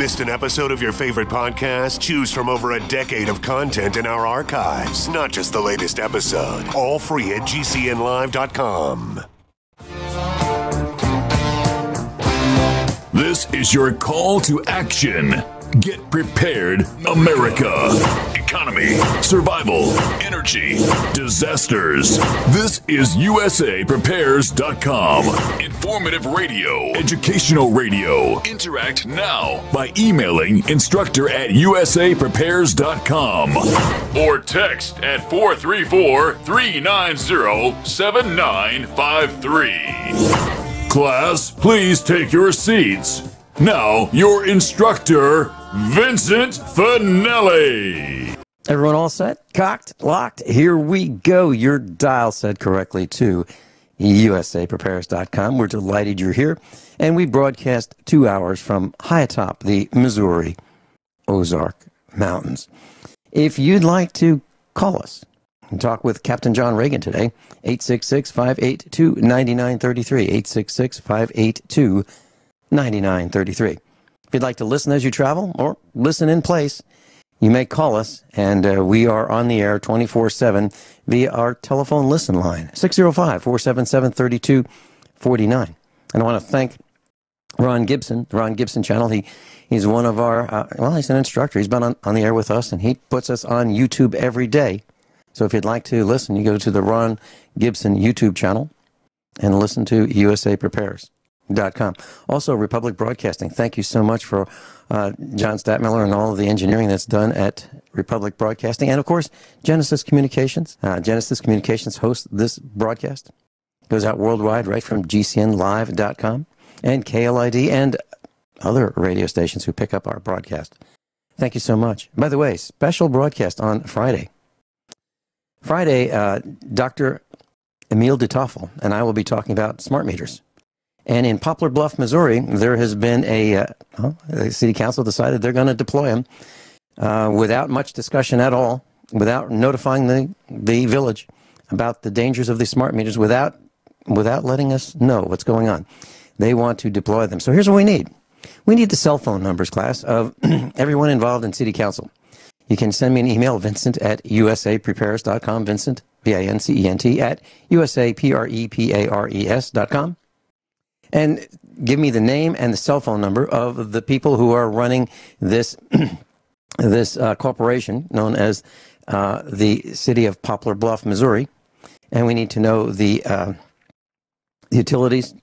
Missed an episode of your favorite podcast? Choose from over a decade of content in our archives, not just the latest episode. All free at gcnlive.com. This is your call to action. Get prepared, America. Economy, survival, energy, disasters. This is USAPrepares.com. Informative radio, educational radio. Interact now by emailing instructor@USAPrepares.com or text at 434-390-7953. Class, please take your seats. Now, your instructor, Vincent Finelli. Everyone all set? Cocked? Locked? Here we go. Your dial set correctly to USAPrepares.com. We're delighted you're here. And we broadcast 2 hours from high atop the Missouri Ozark Mountains. If you'd like to call us and talk with Captain John Regan today, 866-582-9933, 866-582-9933. If you'd like to listen as you travel or listen in place, you may call us, and we are on the air 24/7 via our telephone listen line, 605-477-3249. And I want to thank Ron Gibson, the Ron Gibson channel. He's one of our, he's an instructor. He's been on the air with us, and he puts us on YouTube every day. So if you'd like to listen, you go to the Ron Gibson YouTube channel and listen to USAPrepares.com. Also, Republic Broadcasting. Thank you so much for John Statmiller and all of the engineering that's done at Republic Broadcasting. And, of course, Genesis Communications. Genesis Communications hosts this broadcast. It goes out worldwide right from GCNlive.com and KLID and other radio stations who pick up our broadcast. Thank you so much. By the way, special broadcast on Friday. Dr. Emile de Toffel and I will be talking about smart meters. And in Poplar Bluff, Missouri, there has been the city council decided they're going to deploy them without much discussion at all, without notifying the village about the dangers of the smart meters, without letting us know what's going on. They want to deploy them. So here's what we need. We need the cell phone numbers, class, of everyone involved in city council. You can send me an email, Vincent@USAPrepares.com, Vincent, Vincent, at USAPrepares.com. And give me the name and the cell phone number of the people who are running this corporation known as the City of Poplar Bluff, Missouri. And we need to know the utilities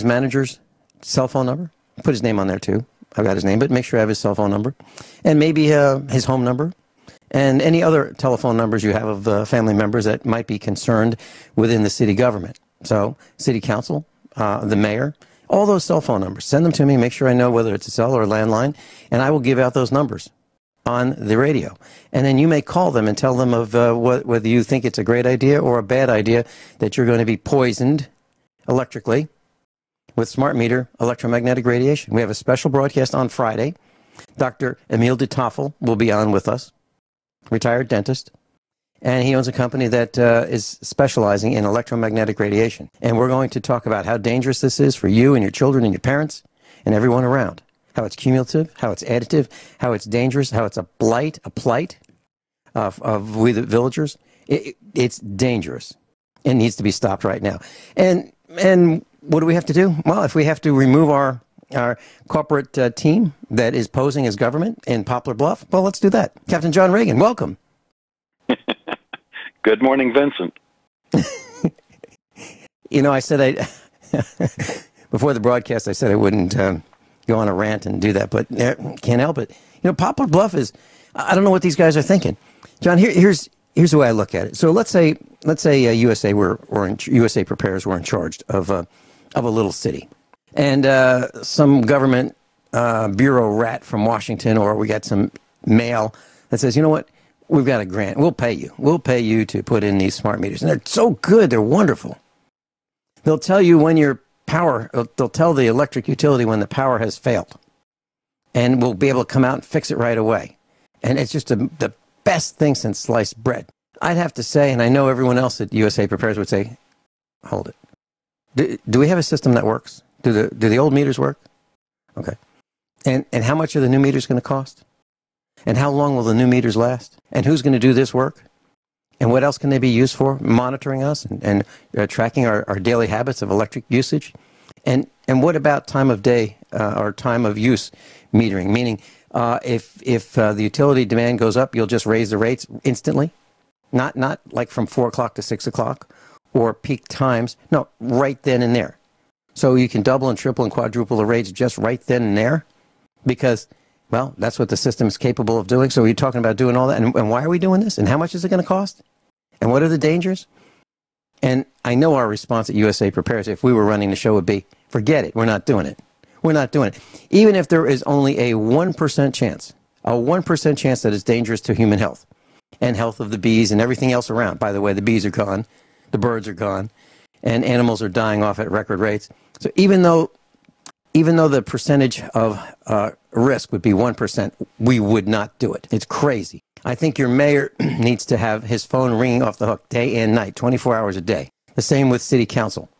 manager's cell phone number. Put his name on there too. I've got his name, but make sure I have his cell phone number. And maybe his home number. And any other telephone numbers you have of family members that might be concerned within the city government. So, city council, the mayor, all those cell phone numbers. Send them to me. Make sure I know whether it's a cell or a landline. And I will give out those numbers on the radio. And then you may call them and tell them of whether you think it's a great idea or a bad idea that you're going to be poisoned electrically with smart meter electromagnetic radiation. We have a special broadcast on Friday. Dr. Emile de Toffel will be on with us, retired dentist. And he owns a company that is specializing in electromagnetic radiation. And we're going to talk about how dangerous this is for you and your children and your parents and everyone around. How it's cumulative, how it's additive, how it's dangerous, how it's a plight of we the villagers. It's dangerous. It needs to be stopped right now. And what do we have to do? Well, if we have to remove our corporate team that is posing as government in Poplar Bluff, well, let's do that. Captain John Regan, welcome. Good morning, Vincent. I said before the broadcast, I said I wouldn't go on a rant and do that, but can't help it. Poplar Bluff is, I don't know what these guys are thinking. John, here's the way I look at it. So let's say USA USA Prepares were in charge of a little city, and some government bureau rat from Washington, or we got some mail that says, you know what? We've got a grant. We'll pay you. We'll pay you to put in these smart meters. And they're so good. They're wonderful. They'll tell you when your power, they'll tell the electric utility when the power has failed. And we'll be able to come out and fix it right away. And it's just the best thing since sliced bread. I'd have to say, and I know everyone else at USA Prepares would say, hold it. Do we have a system that works? Do the old meters work? Okay. And how much are the new meters going to cost? And how long will the new meters last? And who's going to do this work? And what else can they be used for? Monitoring us and tracking our daily habits of electric usage? And what about time of day or time of use metering? Meaning, if the utility demand goes up, you'll just raise the rates instantly? Not like from 4 o'clock to 6 o'clock or peak times. No, right then and there. So you can double and triple and quadruple the rates just right then and there because, well, that's what the system is capable of doing. So you're talking about doing all that. And why are we doing this? And how much is it going to cost? And what are the dangers? And I know our response at USA Prepares, if we were running the show, would be, forget it. We're not doing it. We're not doing it. Even if there is only a 1% chance that it's dangerous to human health and health of the bees and everything else around. By the way, the bees are gone, the birds are gone, and animals are dying off at record rates. So even though the percentage of risk would be 1%, we would not do it. It's crazy. I think your mayor needs to have his phone ringing off the hook day and night, 24 hours a day. The same with city council.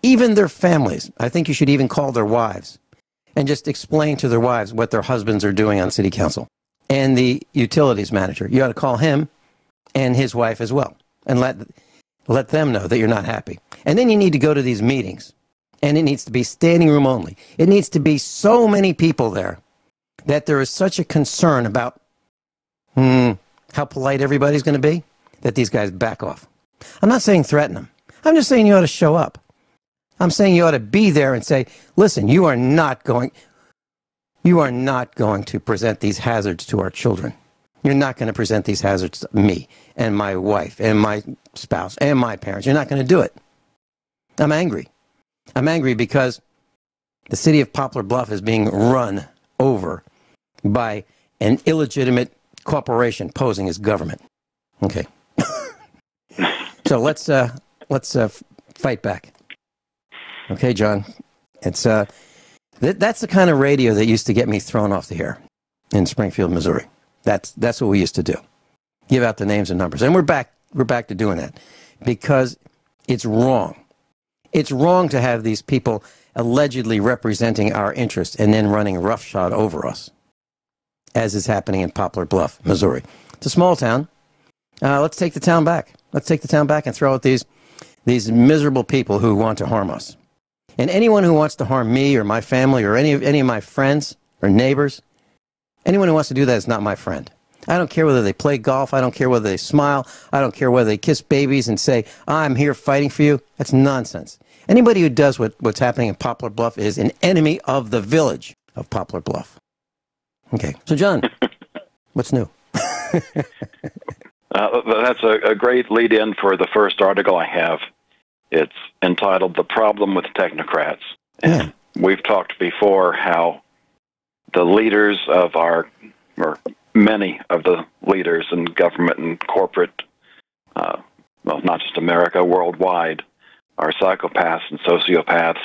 Even their families. I think you should even call their wives and just explain to their wives what their husbands are doing on city council. And the utilities manager, you ought to call him and his wife as well and let them know that you're not happy. And then you need to go to these meetings. And it needs to be standing room only. It needs to be so many people there that there is such a concern about how polite everybody's going to be that these guys back off. I'm not saying threaten them. I'm just saying you ought to show up. I'm saying you ought to be there and say, listen, you are not going to present these hazards to our children. You're not going to present these hazards to me and my wife and my spouse and my parents. You're not going to do it. I'm angry. I'm angry because the city of Poplar Bluff is being run over by an illegitimate corporation posing as government. Okay. So let's fight back. Okay, John. It's that's the kind of radio that used to get me thrown off the air in Springfield, Missouri. That's what we used to do. Give out the names and numbers. And we're back to doing that because it's wrong. It's wrong to have these people allegedly representing our interests and then running roughshod over us, as is happening in Poplar Bluff, Missouri. It's a small town. Let's take the town back. Let's take the town back and throw out these miserable people who want to harm us. And anyone who wants to harm me or my family or any of my friends or neighbors, anyone who wants to do that is not my friend. I don't care whether they play golf. I don't care whether they smile. I don't care whether they kiss babies and say, I'm here fighting for you. That's nonsense. Anybody who does what's happening in Poplar Bluff is an enemy of the village of Poplar Bluff. Okay. So, John, what's new? That's a great lead-in for the first article I have. It's entitled The Problem with Technocrats. And we've talked before how the leaders of or many of the leaders in government and corporate, well, not just America, worldwide, are psychopaths and sociopaths,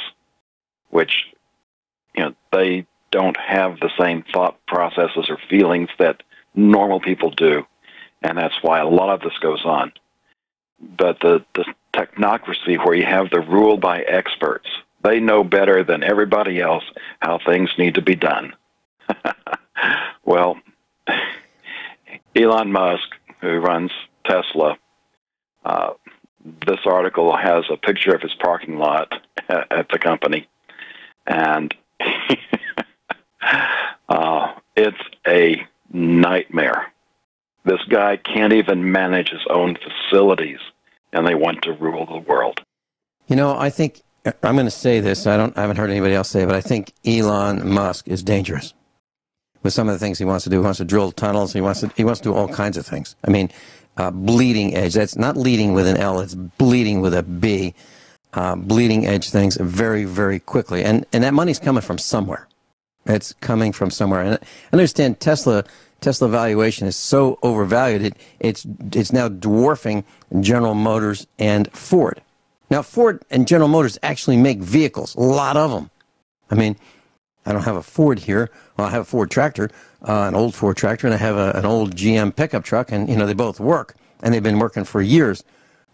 which, they don't have the same thought processes or feelings that normal people do. And that's why a lot of this goes on. But the technocracy, where you have the rule by experts, they know better than everybody else how things need to be done. Well, Elon Musk, who runs Tesla, this article has a picture of his parking lot at the company, and it's a nightmare. This guy can't even manage his own facilities, and they want to rule the world. I think, I'm going to say this, I haven't heard anybody else say it, but I think Elon Musk is dangerous with some of the things he wants to do. He wants to drill tunnels. He wants to do all kinds of things. I mean, bleeding edge. That's not leading with an L. It's bleeding with a B. Bleeding edge things very, very quickly. And that money's coming from somewhere. It's coming from somewhere. And I understand Tesla valuation is so overvalued, it's now dwarfing General Motors and Ford. Now, Ford and General Motors actually make vehicles, a lot of them. I mean, I don't have a Ford here. Well, I have a Ford tractor, an old Ford tractor, and I have an old GM pickup truck, and, they both work, and they've been working for years.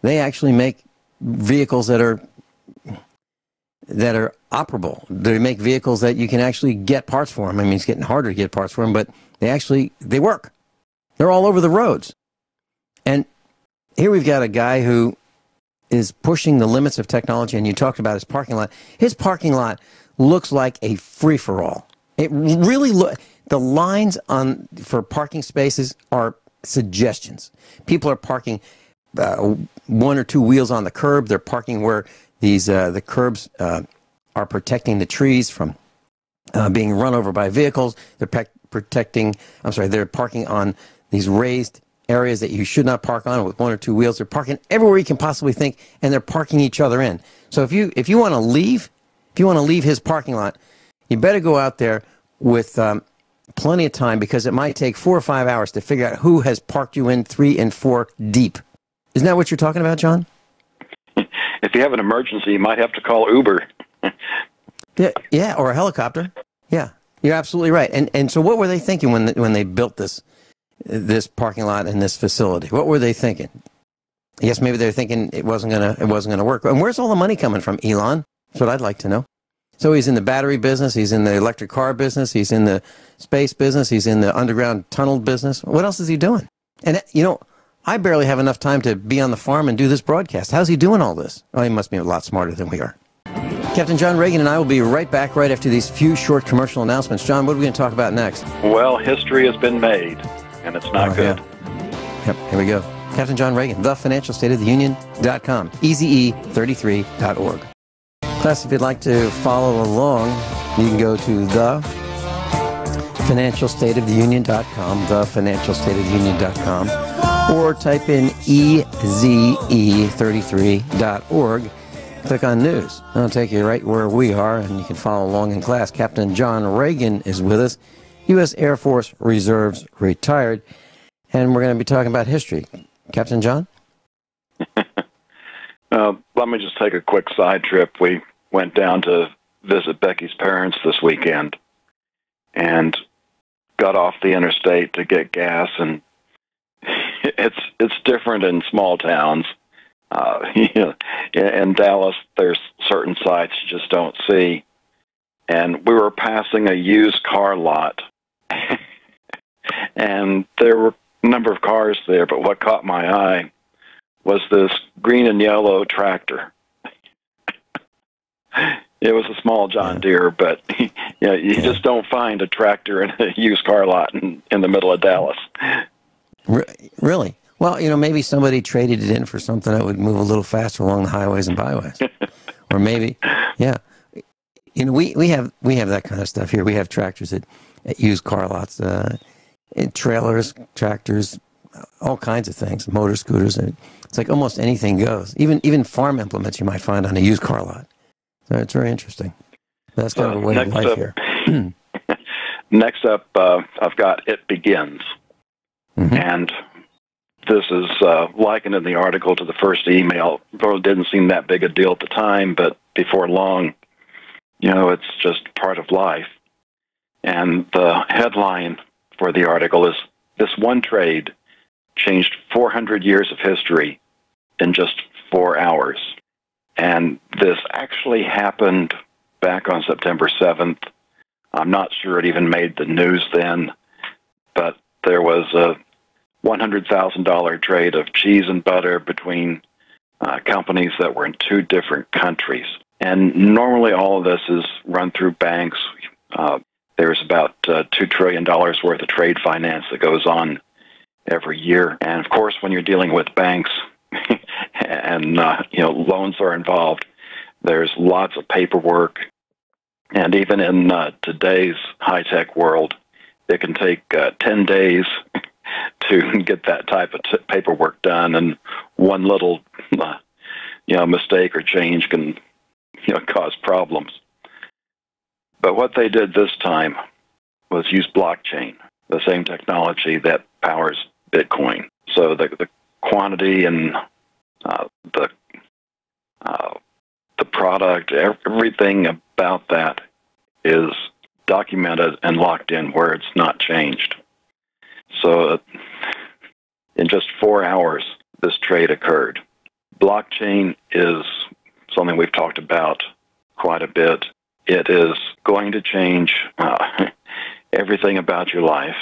They actually make vehicles that are that are operable. They make vehicles that you can actually get parts for them. I mean, it's getting harder to get parts for them, but they work. They're all over the roads. And here we've got a guy who is pushing the limits of technology, and you talked about his parking lot. His parking lot looks like a free-for-all. It really the lines for parking spaces are suggestions. People are parking one or two wheels on the curb. They're parking where the curbs are protecting the trees from being run over by vehicles. They're they're parking on these raised areas that you should not park on with one or two wheels. They're parking everywhere you can possibly think, and they're parking each other in. So if you want to leave his parking lot, you better go out there with plenty of time, because it might take 4 or 5 hours to figure out who has parked you in 3 and 4 deep. Isn't that what you're talking about, John? If you have an emergency, you might have to call Uber. Yeah, or a helicopter. Yeah, you're absolutely right. And so what were they thinking when they built this parking lot and this facility? What were they thinking? I guess maybe they're thinking it wasn't gonna work. And where's all the money coming from, Elon? That's what I'd like to know. So he's in the battery business, he's in the electric car business, he's in the space business, he's in the underground tunnel business. What else is he doing? And, I barely have enough time to be on the farm and do this broadcast. How's he doing all this? Oh, he must be a lot smarter than we are. Captain John Regan and I will be right back right after these few short commercial announcements. John, what are we going to talk about next? Well, history has been made, and it's not good. Yeah. Yep, here we go. Captain John Regan, thefinancialstateoftheunion.com, EZE33.org. Class, if you'd like to follow along, you can go to thefinancialstateoftheunion.com, thefinancialstateoftheunion.com, or type in EZE33.org. Click on news. It'll take you right where we are, and you can follow along in class. Captain John Regan is with us, U.S. Air Force Reserves retired, and we're going to be talking about history. Captain John? Let me just take a quick side trip. We went down to visit Becky's parents this weekend and got off the interstate to get gas, and it's different in small towns. In Dallas, there's certain sites you just don't see. And we were passing a used car lot, and there were a number of cars there, but what caught my eye was this green and yellow tractor. It was a small John Deere, but you just don't find a tractor in a used car lot in the middle of Dallas. Really? Well, maybe somebody traded it in for something that would move a little faster along the highways and byways. Or maybe, we have that kind of stuff here. We have tractors at used car lots, trailers, tractors, all kinds of things, motor scooters. It's like almost anything goes. Even farm implements you might find on a used car lot. So it's very interesting. That's kind of a way of life here. Next up, I've got It Begins. Mm-hmm. And this is likened in the article to the first email. Though it didn't seem that big a deal at the time, but before long, it's just part of life. And the headline for the article is, "This one trade changed 400 years of history in just 4 hours." And this actually happened back on September 7th. I'm not sure it even made the news then, but there was a $100,000 trade of cheese and butter between companies that were in 2 different countries. And normally all of this is run through banks. There's about $2 trillion worth of trade finance that goes on every year. And of course, when you're dealing with banks and loans are involved, there's lots of paperwork. And even in today's high-tech world, it can take 10 days to get that type of paperwork done, and one little mistake or change can cause problems. But what they did this time was use blockchain, the same technology that powers Bitcoin. So the quantity and the product, everything about that is documented and locked in where it's not changed. So in just 4 hours, this trade occurred. Blockchain is something we've talked about quite a bit. It is going to change everything about your life.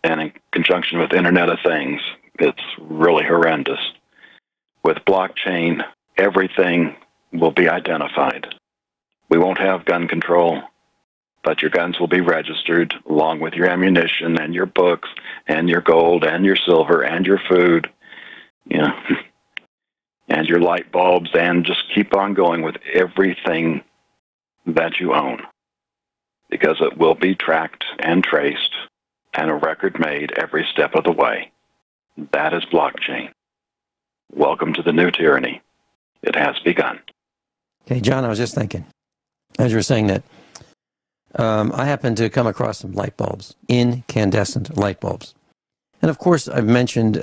And in conjunction with Internet of Things, it's really horrendous. With blockchain, everything will be identified. We won't have gun control, but your guns will be registered along with your ammunition and your books and your gold and your silver and your food, and your light bulbs, and just keep on going with everything that you own, because it will be tracked and traced and a record made every step of the way. That is blockchain. Welcome to the new tyranny. It has begun. Okay, John, I was just thinking, as you were saying that, I happened to come across some light bulbs, incandescent light bulbs. And of course, I've mentioned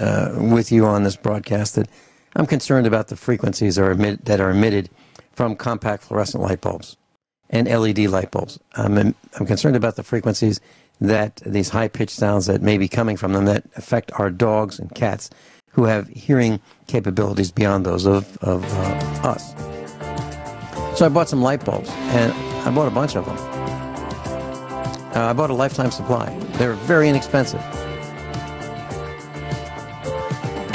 with you on this broadcast that I'm concerned about the frequencies that are emitted from compact fluorescent light bulbs and LED light bulbs. I'm concerned about the frequencies that these high-pitched sounds that may be coming from them that affect our dogs and cats who have hearing capabilities beyond those of us. So I bought some light bulbs, and I bought a bunch of them. I bought a lifetime supply. They're very inexpensive.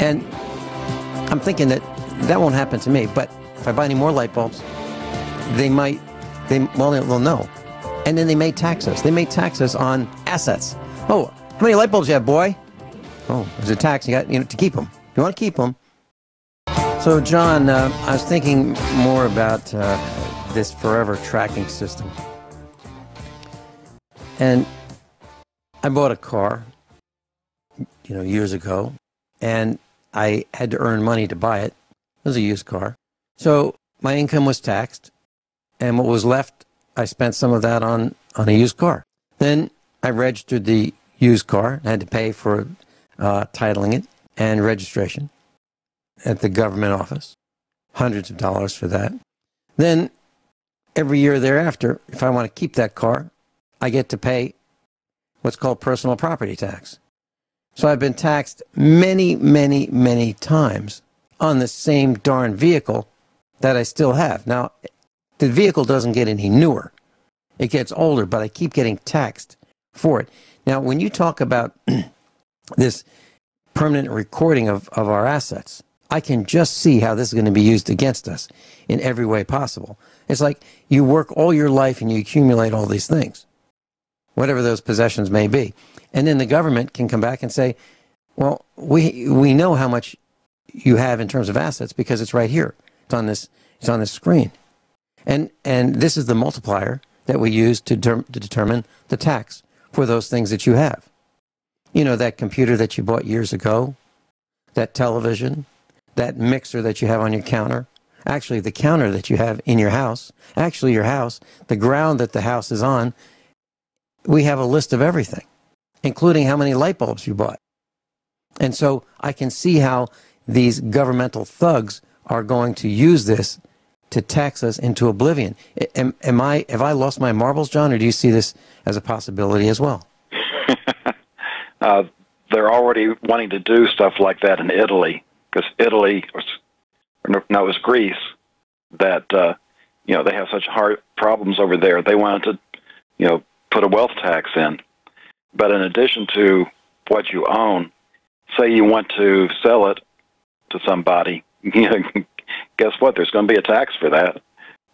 And I'm thinking that won't happen to me, but if I buy any more light bulbs, they'll know. And then they may tax us. They may tax us on assets. Oh, how many light bulbs you have, boy? Oh, there's a tax. You got to keep them. You want to keep them. So, John, I was thinking more about this forever tracking system. And I bought a car, years ago, and I had to earn money to buy it. It was a used car. So my income was taxed, and what was left, I spent some of that on a used car. Then I registered the used car. I had to pay for titling it and registration at the government office. Hundreds of dollars for that. Then every year thereafter, if I want to keep that car, I get to pay what's called personal property tax. So I've been taxed many, many, many times on the same darn vehicle that I still have. Now, the vehicle doesn't get any newer. It gets older, but I keep getting taxed for it. Now, when you talk about this permanent recording of our assets, I can just see how this is going to be used against us in every way possible. It's like you work all your life and you accumulate all these things, whatever those possessions may be. And then the government can come back and say, well, we know how much you have in terms of assets because it's right here. It's on this screen. And this is the multiplier that we use to determine the tax for those things that you have. That computer that you bought years ago, that television, that mixer that you have on your counter, actually the counter that you have in your house, actually your house, the ground that the house is on. We have a list of everything, including how many light bulbs you bought. And so I can see how these governmental thugs are going to use this to tax us into oblivion. Have I lost my marbles, John, or do you see this as a possibility as well? They're already wanting to do stuff like that in Italy, because Italy, it was Greece, that they have such hard problems over there. They wanted to, put a wealth tax in. But in addition to what you own, say you want to sell it to somebody, guess what? There's going to be a tax for that.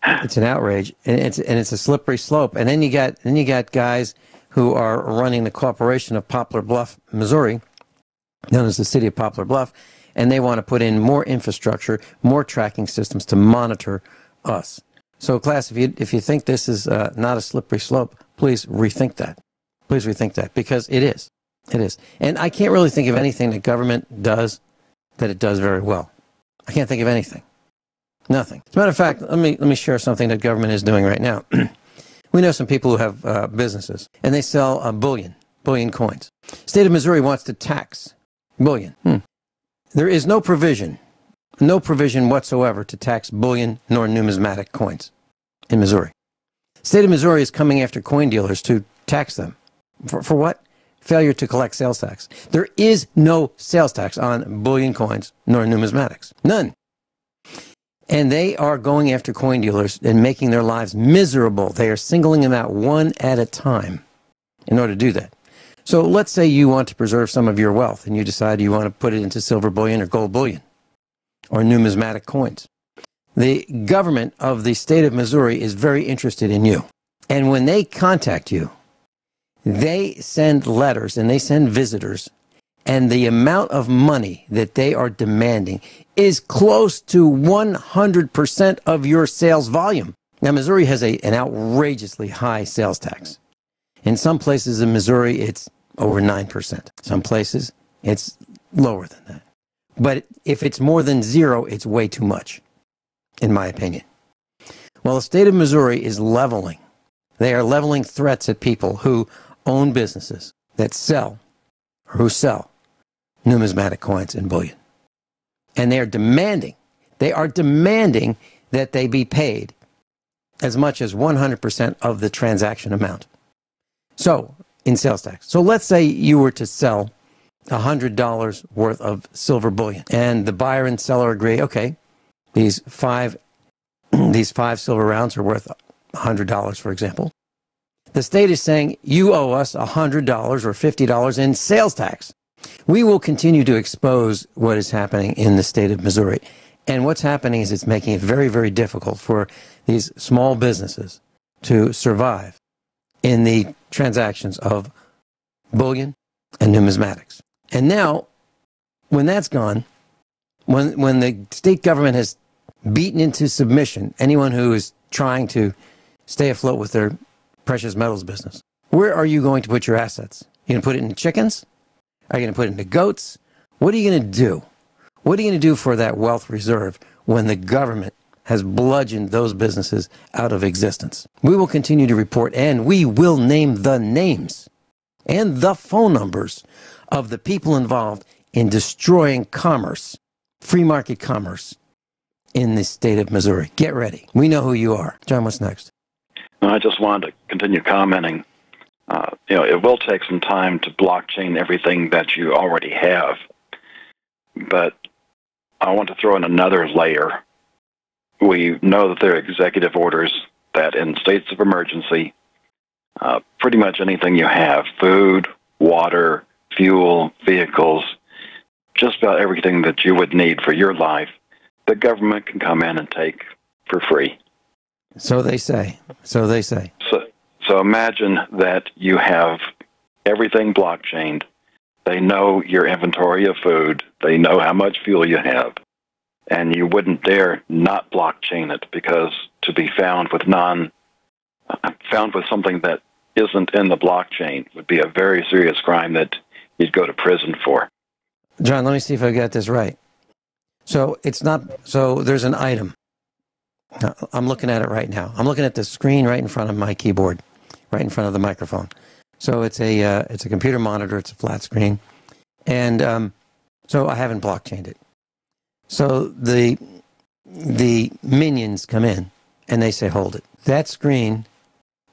It's an outrage, and it's a slippery slope. And then you got guys who are running the corporation of Poplar Bluff, Missouri, known as the city of Poplar Bluff, and they want to put in more infrastructure, more tracking systems to monitor us. So, class, if you think this is not a slippery slope, please rethink that. Please rethink that, because it is. It is. And I can't really think of anything that government does that it does very well. I can't think of anything. Nothing. As a matter of fact, let me share something that government is doing right now. We know some people who have businesses, and they sell bullion coins. State of Missouri wants to tax bullion. There is no provision whatsoever to tax bullion nor numismatic coins in Missouri. State of Missouri is coming after coin dealers to tax them. For what? Failure to collect sales tax. There is no sales tax on bullion coins nor numismatics. None. And they are going after coin dealers and making their lives miserable. They are singling them out one at a time in order to do that. So let's say you want to preserve some of your wealth and you decide you want to put it into silver bullion or gold bullion or numismatic coins. The government of the state of Missouri is very interested in you. And when they contact you, they send letters and they send visitors, and the amount of money that they are demanding is close to 100% of your sales volume. Now, Missouri has an outrageously high sales tax. In some places in Missouri, it's over 9%. Some places, it's lower than that. But if it's more than zero, it's way too much, in my opinion. Well, the state of Missouri is leveling. They are leveling threats at people who own businesses that sell numismatic coins and bullion. And they are demanding that they be paid as much as 100% of the transaction amount. So, in sales tax. So let's say you were to sell $100 worth of silver bullion, and the buyer and seller agree, okay, these five silver rounds are worth $100, for example. The state is saying, you owe us $100 or $50 in sales tax. We will continue to expose what is happening in the state of Missouri. And what's happening is it's making it very, very difficult for these small businesses to survive in the transactions of bullion and numismatics. And now, when that's gone, when the state government has beaten into submission anyone who is trying to stay afloat with their precious metals business, where are you going to put your assets? You going to put it into chickens? Are you going to put it into goats? What are you going to do? What are you going to do for that wealth reserve when the government has bludgeoned those businesses out of existence? We will continue to report, and we will name the names and the phone numbers of the people involved in destroying commerce, free market commerce, in the state of Missouri. Get ready. We know who you are. John, what's next? I just wanted to continue commenting. It will take some time to blockchain everything that you already have, but I want to throw in another layer. We know that there are executive orders that in states of emergency, pretty much anything you have, food, water, fuel, vehicles, just about everything that you would need for your life, the government can come in and take for free. So they say. So they say. So imagine that you have everything blockchained. They know your inventory of food. They know how much fuel you have. And you wouldn't dare not blockchain it, because to be found with something that isn't in the blockchain would be a very serious crime that you'd go to prison for. John, let me see if I got this right. So there's an item. I'm looking at it right now. I'm looking at the screen right in front of my keyboard, right in front of the microphone. So it's a computer monitor. It's a flat screen, and so I haven't blockchained it. So the minions come in and they say, "Hold it." That screen,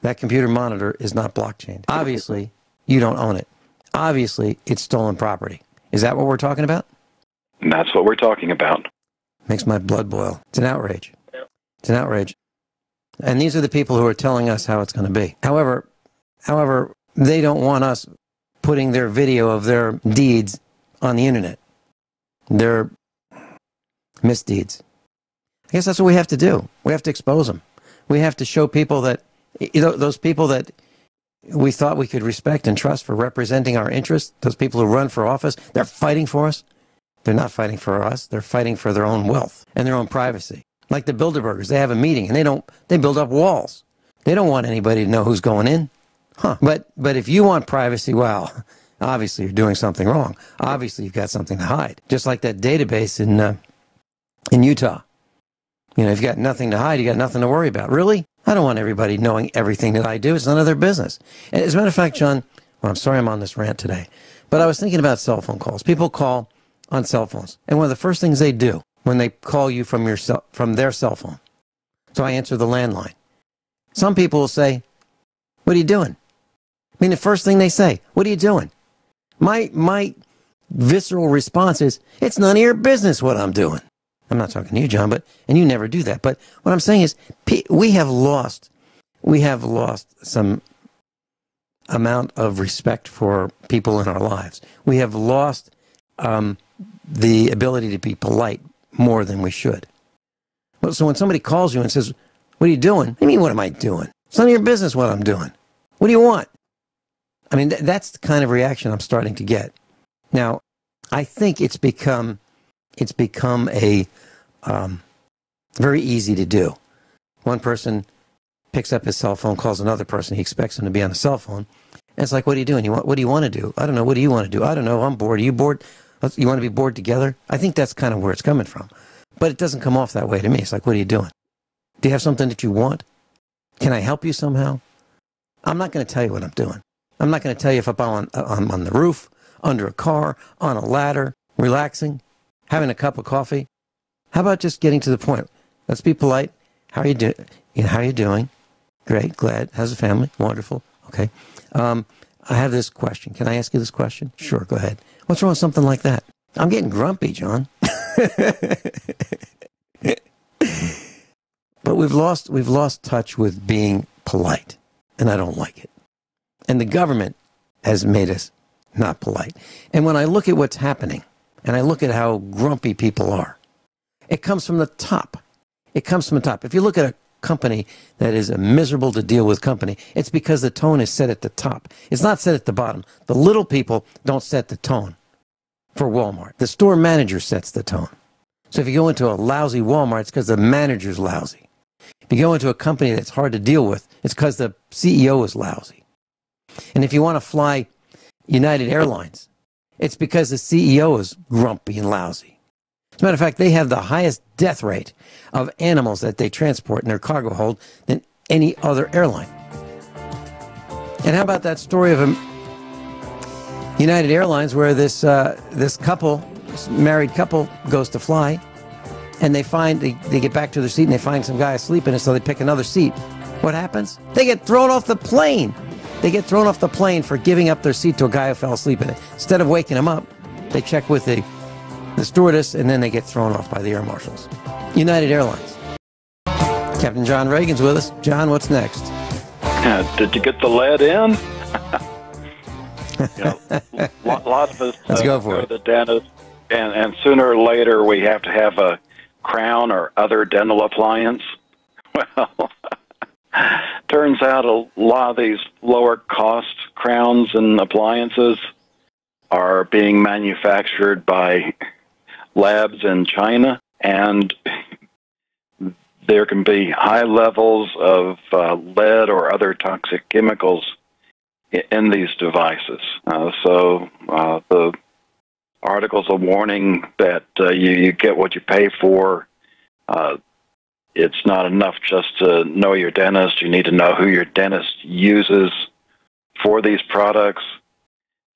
that computer monitor is not blockchained. Obviously, you don't own it. Obviously, it's stolen property. Is that what we're talking about? And that's what we're talking about. Makes my blood boil. It's an outrage. It's an outrage. And these are the people who are telling us how it's going to be. However, they don't want us putting their video of their deeds on the internet. Their misdeeds. I guess that's what we have to do. We have to expose them. We have to show people that, those people that we thought we could respect and trust for representing our interests, those people who run for office, they're fighting for us. They're not fighting for us. They're fighting for their own wealth and their own privacy. Like the Bilderbergers, they have a meeting and they build up walls. They don't want anybody to know who's going in. But if you want privacy, well, obviously you're doing something wrong. Obviously you've got something to hide. Just like that database in Utah. If you've got nothing to hide, you got nothing to worry about. Really? I don't want everybody knowing everything that I do. It's none of their business. And as a matter of fact, John, well, I'm sorry I'm on this rant today, but I was thinking about cell phone calls. People call on cell phones, and one of the first things they do when they call you from their cell phone. So I answer the landline. Some people will say, "What are you doing?" I mean, the first thing they say, "What are you doing?" My visceral response is, "It's none of your business what I'm doing." I'm not talking to you, John, and you never do that. But what I'm saying is we have lost some amount of respect for people in our lives. We have lost the ability to be polite more than we should. So when somebody calls you and says, what are you doing? What do you mean, what am I doing? It's none of your business what I'm doing. What do you want? I mean, that's the kind of reaction I'm starting to get. Now, I think it's become a very easy to do. One person picks up his cell phone, calls another person. He expects him to be on the cell phone. And it's like, what are you doing? What do you want to do? I don't know. What do you want to do? I don't know. I'm bored. Are you bored? You want to be bored together? I think that's kind of where it's coming from. But it doesn't come off that way to me. It's like, what are you doing? Do you have something that you want? Can I help you somehow? I'm not going to tell you what I'm doing. I'm not going to tell you if I'm on the roof, under a car, on a ladder, relaxing, having a cup of coffee. How about just getting to the point? Let's be polite. How are you doing? How are you doing? Great, glad. How's the family? Wonderful. Okay. I have this question. Can I ask you this question? Sure, go ahead. What's wrong with something like that? I'm getting grumpy, John. But we've lost touch with being polite, and I don't like it. And the government has made us not polite. And when I look at what's happening, and I look at how grumpy people are, it comes from the top. It comes from the top. If you look at a company that is a miserable to deal with company, it's because the tone is set at the top. It's not set at the bottom. The little people don't set the tone for Walmart. The store manager sets the tone. So if you go into a lousy Walmart, it's because the manager's lousy. If you go into a company that's hard to deal with, it's because the CEO is lousy. And if you want to fly United Airlines, it's because the CEO is grumpy and lousy. As a matter of fact, they have the highest death rate of animals that they transport in their cargo hold than any other airline. And how about that story of United Airlines where this couple, this married couple, goes to fly, and they get back to their seat and they find some guy asleep in it, so they pick another seat. What happens? They get thrown off the plane. They get thrown off the plane for giving up their seat to a guy who fell asleep in it. Instead of waking him up, they check with the stewardess, and then they get thrown off by the air marshals. United Airlines. Captain John Regan's with us. John, what's next? Did you get the lead in? Lots of us Let's go for to it. the dentist, and sooner or later we have to have a crown or other dental appliance. Well, turns out a lot of these lower cost crowns and appliances are being manufactured by labs in China, and there can be high levels of lead or other toxic chemicals in these devices. So the articles are warning that you get what you pay for. It's not enough just to know your dentist. You need to know who your dentist uses for these products.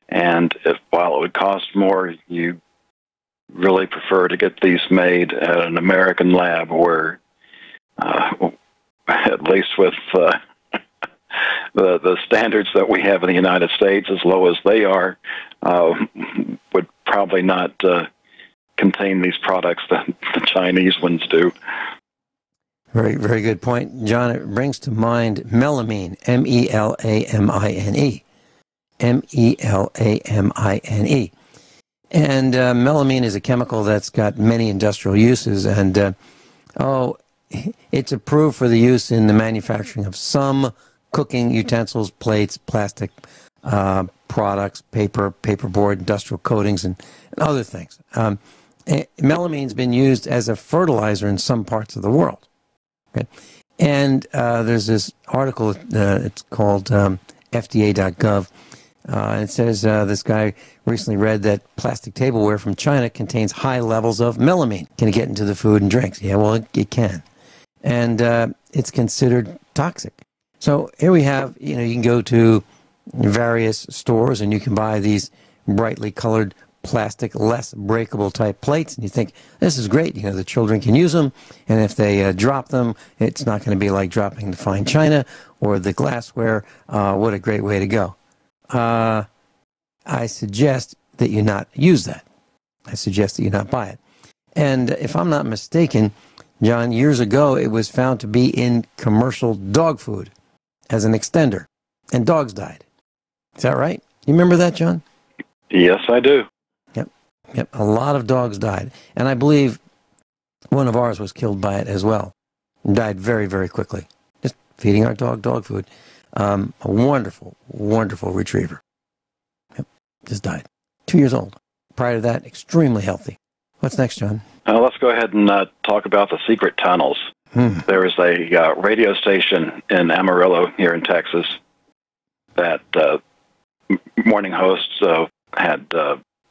And while it would cost more, you really prefer to get these made at an American lab where, at least with the standards that we have in the United States, as low as they are, would probably not contain these products that the Chinese ones do. Very, very good point. John, it brings to mind melamine, M-E-L-A-M-I-N-E. M-E-L-A-M-I-N-E. And melamine is a chemical that's got many industrial uses, and it's approved for the use in the manufacturing of some cooking utensils, plates, plastic products, paperboard, industrial coatings, and other things. Melamine's been used as a fertilizer in some parts of the world. Okay? And there's this article, it's called FDA.gov. It says this guy recently read that plastic tableware from China contains high levels of melamine. Can it get into the food and drinks? Yeah, well, it can. And it's considered toxic. So here we have, you can go to various stores and you can buy these brightly colored plastic, less breakable type plates, and you think, this is great, the children can use them, and if they drop them, it's not going to be like dropping the fine china or the glassware. What a great way to go. I suggest that you not use that. I suggest that you not buy it. And if I'm not mistaken, John, years ago, it was found to be in commercial dog food as an extender, and dogs died. Is that right? You remember that, John? Yes, I do. Yep. A lot of dogs died. And I believe one of ours was killed by it as well. And died very, very quickly. Just feeding our dog food. A wonderful, wonderful retriever. Yep. Just died. 2 years old. Prior to that, extremely healthy. What's next, John? Let's go ahead and talk about the secret tunnels. There is a radio station in Amarillo here in Texas that morning hosts had,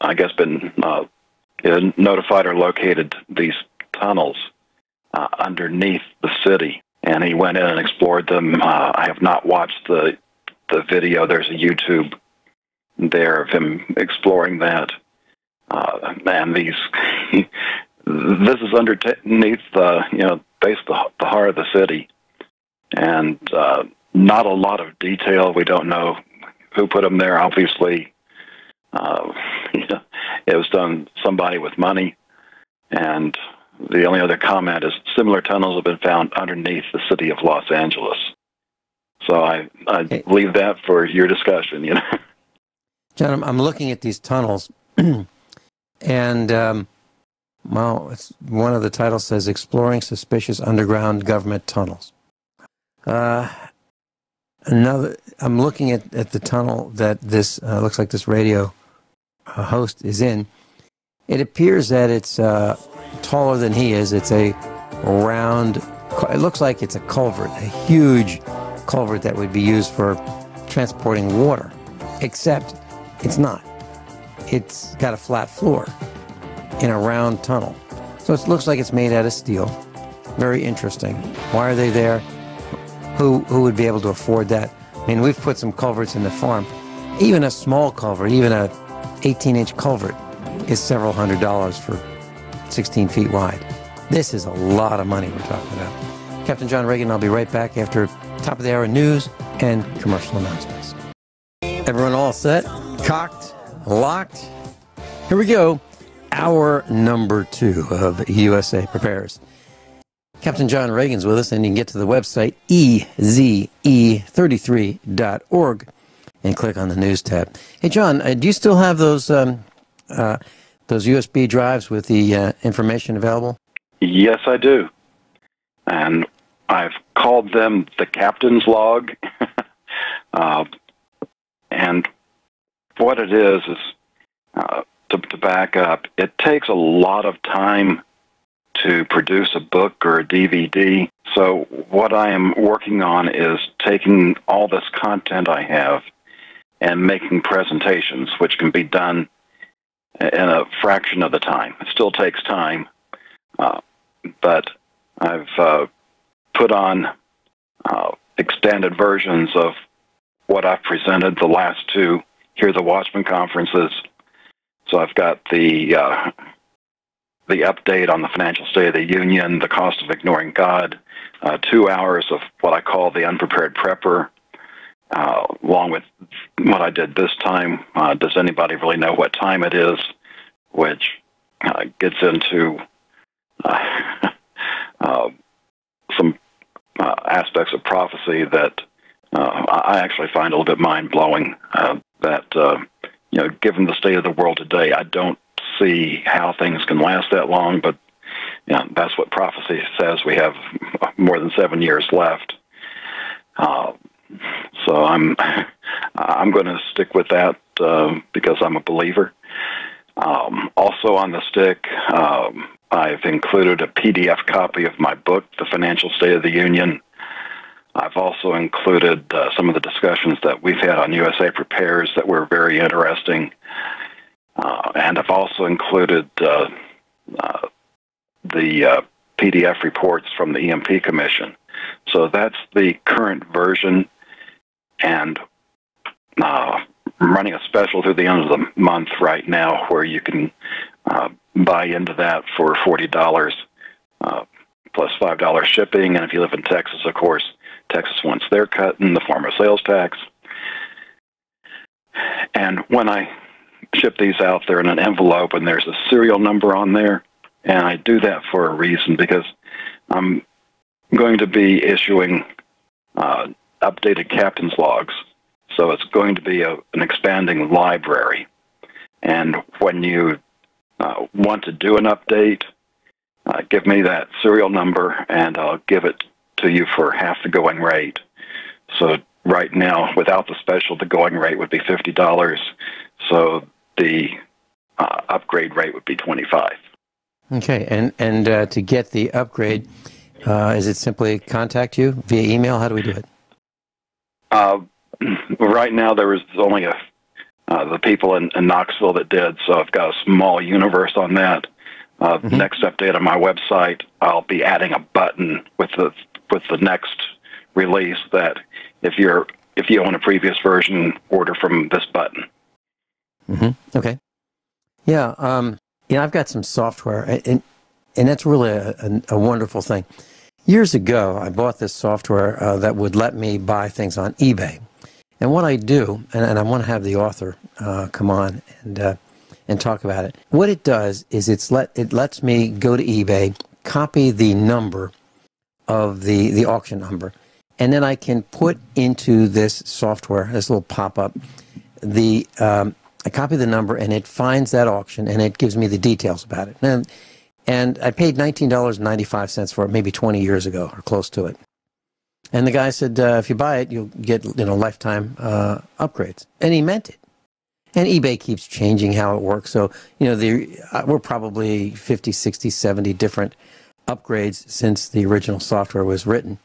I guess, been notified or located these tunnels underneath the city. And he went in and explored them. I have not watched the video. There's a YouTube there of him exploring that. And these, this is underneath, basically the heart of the city. And not a lot of detail. We don't know who put them there. Obviously, it was done somebody with money. And the only other comment is similar tunnels have been found underneath the city of Los Angeles. So I leave that for your discussion, John, I'm looking at these tunnels, and, it's one of the titles says, Exploring Suspicious Underground Government Tunnels. I'm looking at the tunnel that this looks like this radio host is in. It appears that it's taller than he is. It's a round, it looks like it's a culvert, a huge culvert that would be used for transporting water, except it's not. It's got a flat floor in a round tunnel. So it looks like it's made out of steel. Very interesting. Why are they there? Who would be able to afford that? I mean, we've put some culverts in the farm. Even a small culvert, even a 18-inch culvert is several $100s for 16 feet wide. This is a lot of money we're talking about. Captain John Regan, I'll be right back after top of the hour news and commercial announcements. Everyone all set? Cocked? Locked? Here we go. Hour number 2 of USA Prepares. Captain John Regan's with us, and you can get to the website eze33.org and click on the news tab. Hey, John, do you still have those USB drives with the information available? Yes, I do. And I've called them the captain's log. And what it is to back up, it takes a lot of time to produce a book or a DVD. So what I am working on is taking all this content I have and making presentations, which can be done in a fraction of the time. It still takes time, but I've put on extended versions of what I've presented the last 2 Hear the Watchman conferences. So I've got the update on the financial state of the union, the cost of ignoring God, 2 hours of what I call the unprepared prepper, along with what I did this time. Does anybody really know what time it is? Which gets into some aspects of prophecy that I actually find a little bit mind-blowing. Given the state of the world today, I don't see how things can last that long, but that's what prophecy says. We have more than 7 years left. So I'm going to stick with that because I'm a believer. Also on the stick, I've included a PDF copy of my book, The Financial State of the Union. I've also included some of the discussions that we've had on USA Prepares that were very interesting. And I've also included the PDF reports from the EMP Commission. So that's the current version. And I'm running a special through the end of the month right now where you can buy into that for $40 plus $5 shipping. And if you live in Texas, of course, Texas wants their cut in the form of sales tax. And when I ship these out, they're in an envelope, and there's a serial number on there. And I do that for a reason, because I'm going to be issuing updated captain's logs. So it's going to be an expanding library. And when you want to do an update, give me that serial number, and I'll give it to you for half the going rate. So right now, without the special, the going rate would be $50. So the upgrade rate would be $25. Okay, and to get the upgrade, is it simply contact you via email? How do we do it? Right now, there is only the people in Knoxville that did, so I've got a small universe on that. Next update on my website, I'll be adding a button with the next release that if you own a previous version, order from this button. Okay. Yeah. I've got some software, and that's really a wonderful thing. Years ago, I bought this software that would let me buy things on eBay. And what I do, and I want to have the author come on and talk about it. What it does is it lets me go to eBay, copy the number of the auction number, and then I can put into this software, this little pop-up, I copy the number, and it finds that auction, and it gives me the details about it. And I paid $19.95 for it maybe 20 years ago, or close to it. And the guy said, if you buy it, you'll get lifetime upgrades. And he meant it. And eBay keeps changing how it works. So, we're probably 50, 60, 70 different upgrades since the original software was written.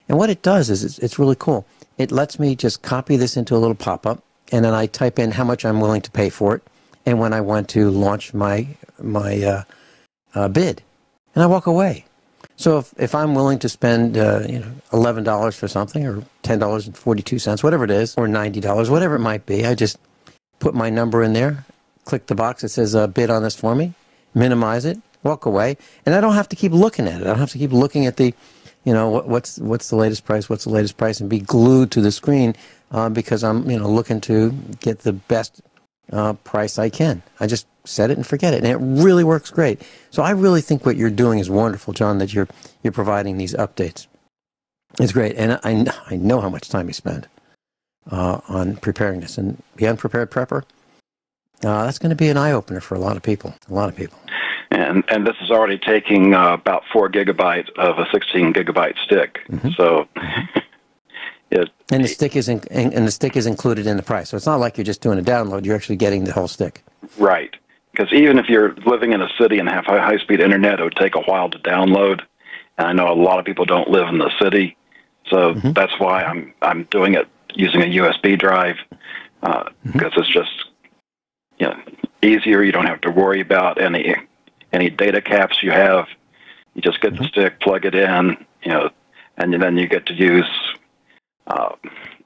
And what it does is it's really cool. It lets me just copy this into a little pop-up, and then I type in how much I'm willing to pay for it, and when I want to launch my bid, and I walk away. So if I'm willing to spend $11 for something, or $10.42, whatever it is, or $90, whatever it might be, I just put my number in there, click the box that says bid on this for me, minimize it, walk away, and I don't have to keep looking at it. I don't have to keep looking at the, what's the latest price, and be glued to the screen because I'm looking to get the best price I can. I just set it and forget it, and it really works great. So I really think what you're doing is wonderful, John, that you're providing these updates. It's great, and I know how much time you spend on preparedness, and the unprepared prepper. That's going to be an eye opener for a lot of people. And this is already taking about 4 gigabytes of a 16 gigabyte stick. So. And the stick is included in the price. So it's not like you're just doing a download. You're actually getting the whole stick. Right. Because even if you're living in a city and have high-speed internet, it would take a while to download. And I know a lot of people don't live in the city, so that's why I'm doing it using a USB drive, because it's just easier. You don't have to worry about any data caps you have. You just get the stick, plug it in, and then you get to use.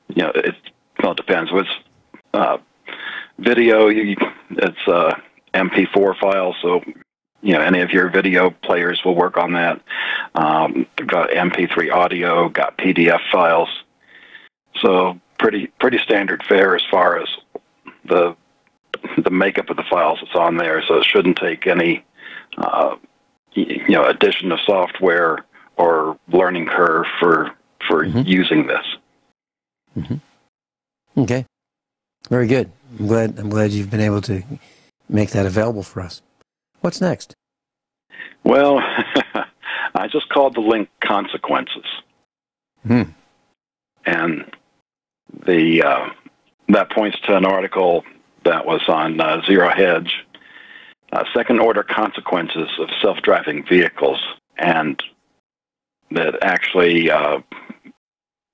It depends. With video, it's MP4 file, so any of your video players will work on that. Got MP3 audio, got PDF files, so pretty standard fare as far as the makeup of the files that's on there. So it shouldn't take any addition of software or learning curve for using this. Okay, very good. I'm glad you've been able to make that available for us. What's next? Well, I just called the link consequences, and that points to an article that was on Zero Hedge, second order consequences of self-driving vehicles, and that actually.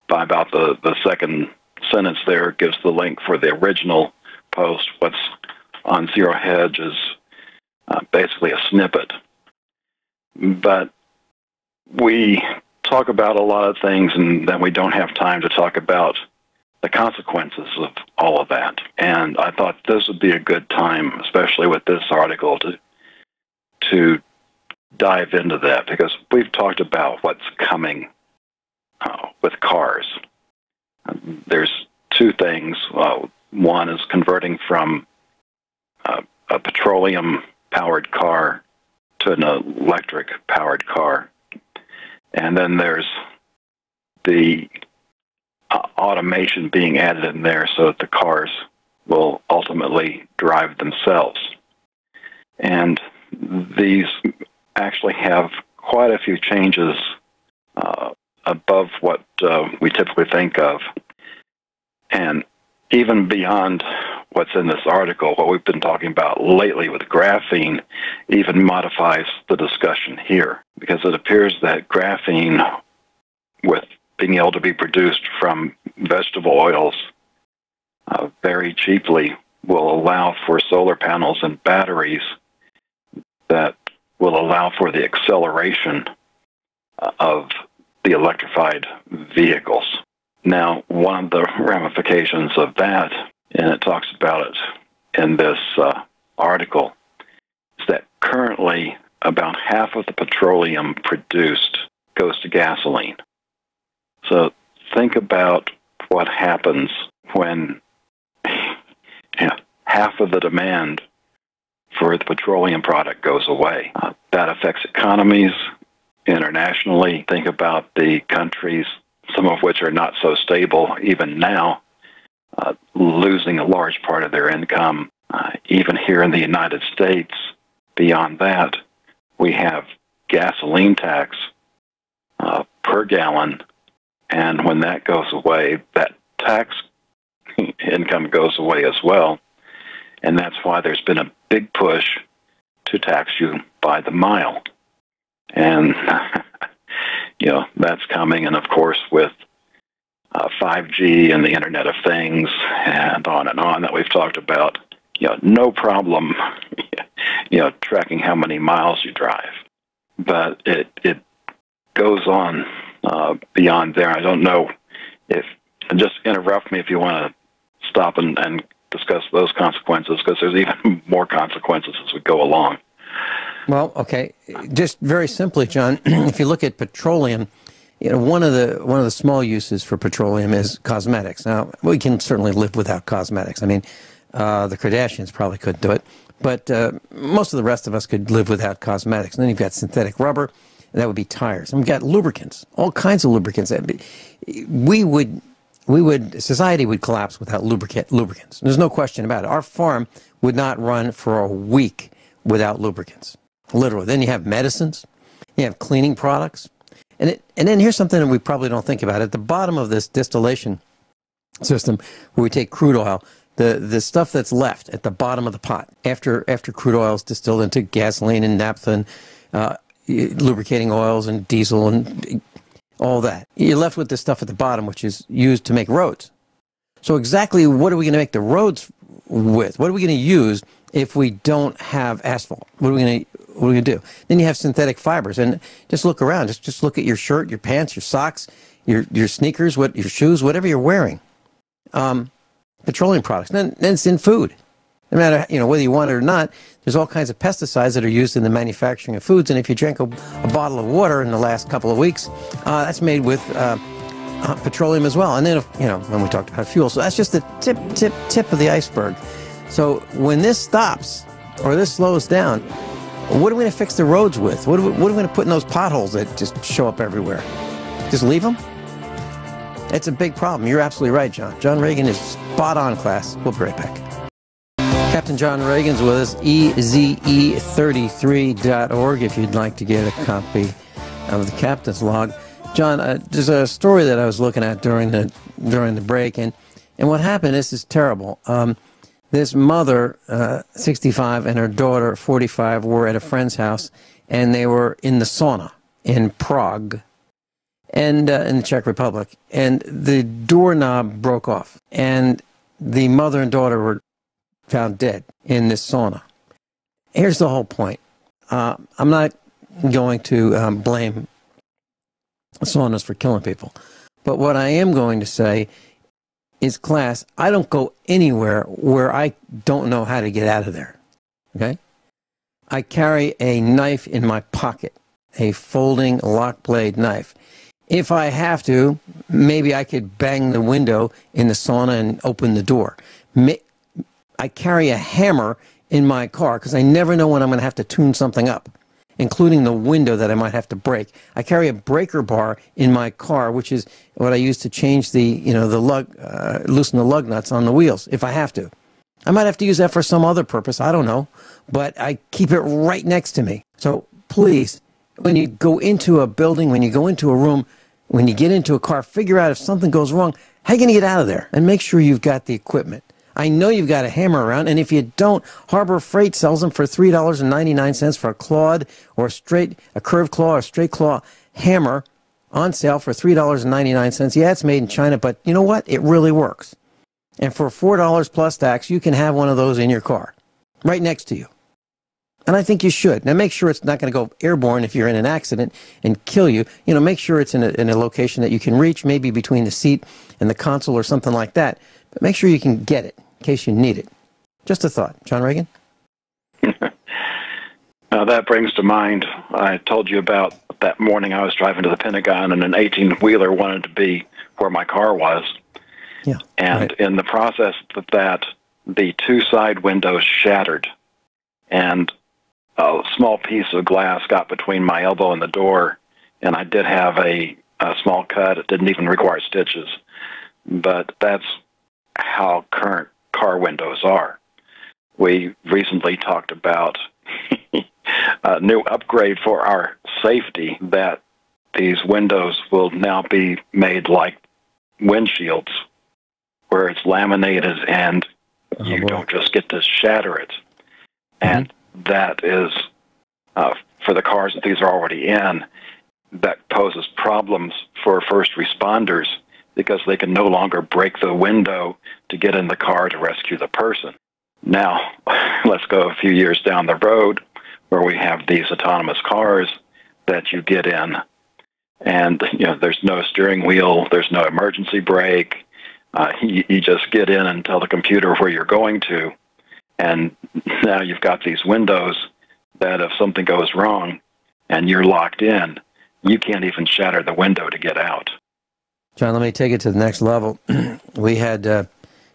By about the second sentence there gives the link for the original post. What's on Zero Hedge is basically a snippet. But we talk about a lot of things, and then we don't have time to talk about the consequences of all of that. And I thought this would be a good time, especially with this article, to dive into that, because we've talked about what's coming with cars. There's two things. One is converting from a petroleum-powered car to an electric-powered car. And then there's the automation being added in there so that the cars will ultimately drive themselves. And these actually have quite a few changes above what we typically think of. And even beyond what's in this article, what we've been talking about lately with graphene even modifies the discussion here, because it appears that graphene, with being able to be produced from vegetable oils very cheaply, will allow for solar panels and batteries that will allow for the acceleration of the electrified vehicles. Now, one of the ramifications of that, and it talks about it in this article, is that currently about half of the petroleum produced goes to gasoline. So think about what happens when half of the demand for the petroleum product goes away. That affects economies internationally. Think about the countries, some of which are not so stable even now, losing a large part of their income. Even here in the United States, beyond that, we have gasoline tax per gallon, and when that goes away, that tax income goes away as well. And that's why there's been a big push to tax you by the mile. And, that's coming. And, of course, with 5G and the Internet of Things and on that we've talked about, no problem, tracking how many miles you drive. But it goes on beyond there. I don't know if, and just interrupt me if you want to stop and discuss those consequences, because there's even more consequences as we go along. Well, okay. Just very simply, John, if you look at petroleum, one of the small uses for petroleum is cosmetics. Now, we can certainly live without cosmetics. I mean, the Kardashians probably couldn't do it, but most of the rest of us could live without cosmetics. And then you've got synthetic rubber, and that would be tires. And we've got lubricants, all kinds of lubricants. Society would collapse without lubricants. There's no question about it. Our farm would not run for a week without lubricants, literally. Then you have medicines, you have cleaning products, and then here's something that we probably don't think about. At the bottom of this distillation system, where we take crude oil, the stuff that's left at the bottom of the pot after crude oil is distilled into gasoline and naphtha and lubricating oils and diesel and all that, you're left with this stuff at the bottom, which is used to make roads. So exactly what are we going to make the roads with? What are we going to use if we don't have asphalt? What are we going to do? Then you have synthetic fibers, and just look around. Just look at your shirt, your pants, your socks, your sneakers, your shoes, whatever you're wearing. Petroleum products. Then it's in food. No matter whether you want it or not, there's all kinds of pesticides that are used in the manufacturing of foods. And if you drink a bottle of water in the last couple of weeks, that's made with petroleum as well. And then, when we talked about fuel, so that's just the tip of the iceberg. So when this stops or this slows down, what are we going to fix the roads with? What are we going to put in those potholes that just show up everywhere? Just leave them? It's a big problem. You're absolutely right, John. John Regan is spot on, class. We'll be right back. Captain John Regan's with us, eze33.org, if you'd like to get a copy of the captain's log. John, there's a story that I was looking at during the break, and what happened, this is terrible. This mother, 65, and her daughter, 45, were at a friend's house, and they were in the sauna in Prague, and in the Czech Republic, and the doorknob broke off, and the mother and daughter were found dead in this sauna. Here's the whole point. I'm not going to blame saunas for killing people, but what I am going to say is, class, I don't go anywhere where I don't know how to get out of there. Okay? I carry a knife in my pocket, a folding lock blade knife. If I have to, maybe I could bang the window in the sauna and open the door. I carry a hammer in my car because I never know when I'm going to have to tune something up. including the window that I might have to break. I carry a breaker bar in my car, which is what I use to change the lug, loosen the lug nuts on the wheels if I have to. I might have to use that for some other purpose, I don't know, but I keep it right next to me. So please, when you go into a building, when you go into a room, when you get into a car, figure out if something goes wrong, how are you going to get out of there? And make sure you've got the equipment. I know you've got a hammer around, and if you don't, Harbor Freight sells them for $3.99 for a clawed or a curved claw or straight claw hammer on sale for $3.99. Yeah, it's made in China, but you know what? It really works. And for $4 plus tax, you can have one of those in your car, right next to you. And I think you should. Now, make sure it's not going to go airborne if you're in an accident and kill you. You know, make sure it's in a location that you can reach, maybe between the seat and the console or something like that. But make sure you can get it in case you need it. Just a thought. John Regan? That brings to mind, I told you about that morning I was driving to the Pentagon and an 18-wheeler wanted to be where my car was. Yeah. And right. in the process of that, the two side windows shattered. And a small piece of glass got between my elbow and the door, and I did have a small cut. It didn't even require stitches. But that's how current car windows are. We recently talked about a new upgrade for our safety, that these windows will now be made like windshields, where it's laminated and you don't just get to shatter it. And that is, for the cars that these are already in, that poses problems for first responders because they can no longer break the window to get in the car to rescue the person. Now, let's go a few years down the road where we have these autonomous cars that you get in, and there's no steering wheel, there's no emergency brake. You just get in and tell the computer where you're going to, and now you've got these windows that if something goes wrong and you're locked in, you can't even shatter the window to get out. John, let me take it to the next level. We had Mrs.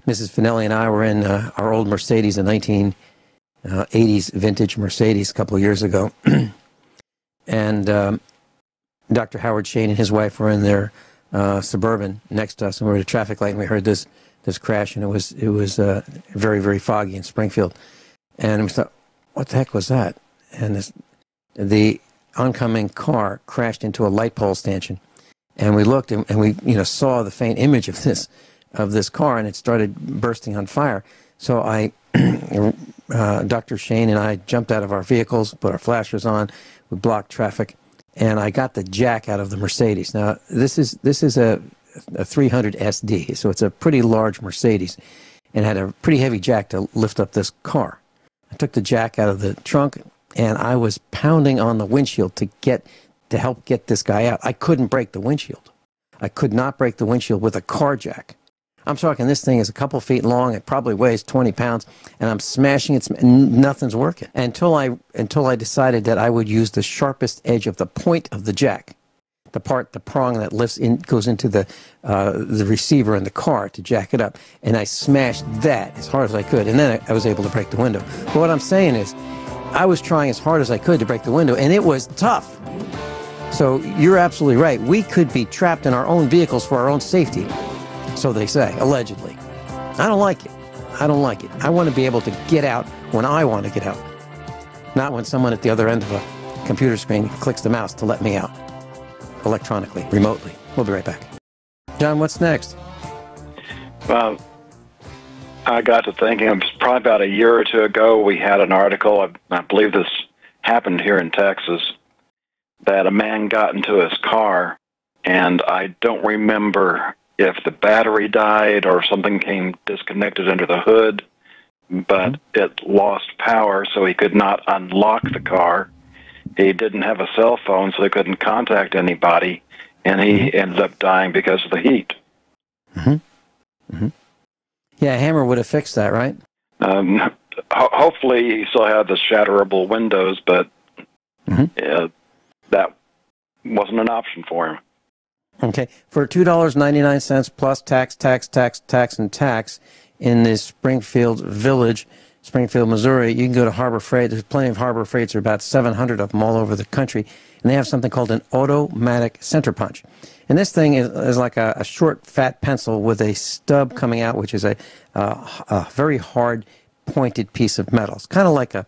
Finelli and I were in our old Mercedes, a 1980s vintage Mercedes a couple of years ago. And Dr. Howard Shane and his wife were in their Suburban next to us, and we were at a traffic light, and we heard this crash, and it was very, very foggy in Springfield. And we thought, what the heck was that? And the oncoming car crashed into a light pole stanchion. And we looked, and we saw the faint image of this car, and it started bursting on fire. So Dr. Shane and I jumped out of our vehicles, put our flashers on, we blocked traffic, and I got the jack out of the Mercedes. Now, this is a 300 SD, so it's a pretty large Mercedes, and had a pretty heavy jack to lift up this car. I took the jack out of the trunk, and I was pounding on the windshield to help get this guy out. I couldn't break the windshield. I could not break the windshield with a car jack. I'm talking, this thing is a couple feet long. It probably weighs 20 pounds, and I'm smashing it, and nothing's working. Until I decided that I would use the sharpest edge of the point of the jack, the prong that goes into the receiver in the car to jack it up, and I smashed that as hard as I could, and then I was able to break the window. But what I'm saying is, I was trying as hard as I could to break the window, and it was tough. So you're absolutely right. We could be trapped in our own vehicles for our own safety, so they say, allegedly. I don't like it. I don't like it. I want to be able to get out when I want to get out, not when someone at the other end of a computer screen clicks the mouse to let me out electronically, remotely. We'll be right back. John, what's next? Well, I got to thinking, it was probably about a year or two ago, we had an article, I believe this happened here in Texas, that a man got into his car, and I don't remember if the battery died or something came disconnected under the hood, but it lost power, so he could not unlock the car. He didn't have a cell phone, so he couldn't contact anybody, and he ended up dying because of the heat. Yeah, a hammer would have fixed that, right? Hopefully he still had the shatterable windows, but that wasn't an option for him. Okay, for $2.99 plus tax, and tax in this Springfield Village Springfield, Missouri, you can go to Harbor Freight. There's plenty of Harbor Freights. There are about 700 of them all over the country. And they have something called an automatic center punch. And this thing is like a short, fat pencil with a stub coming out, which is a very hard, pointed piece of metal. It's kind of like a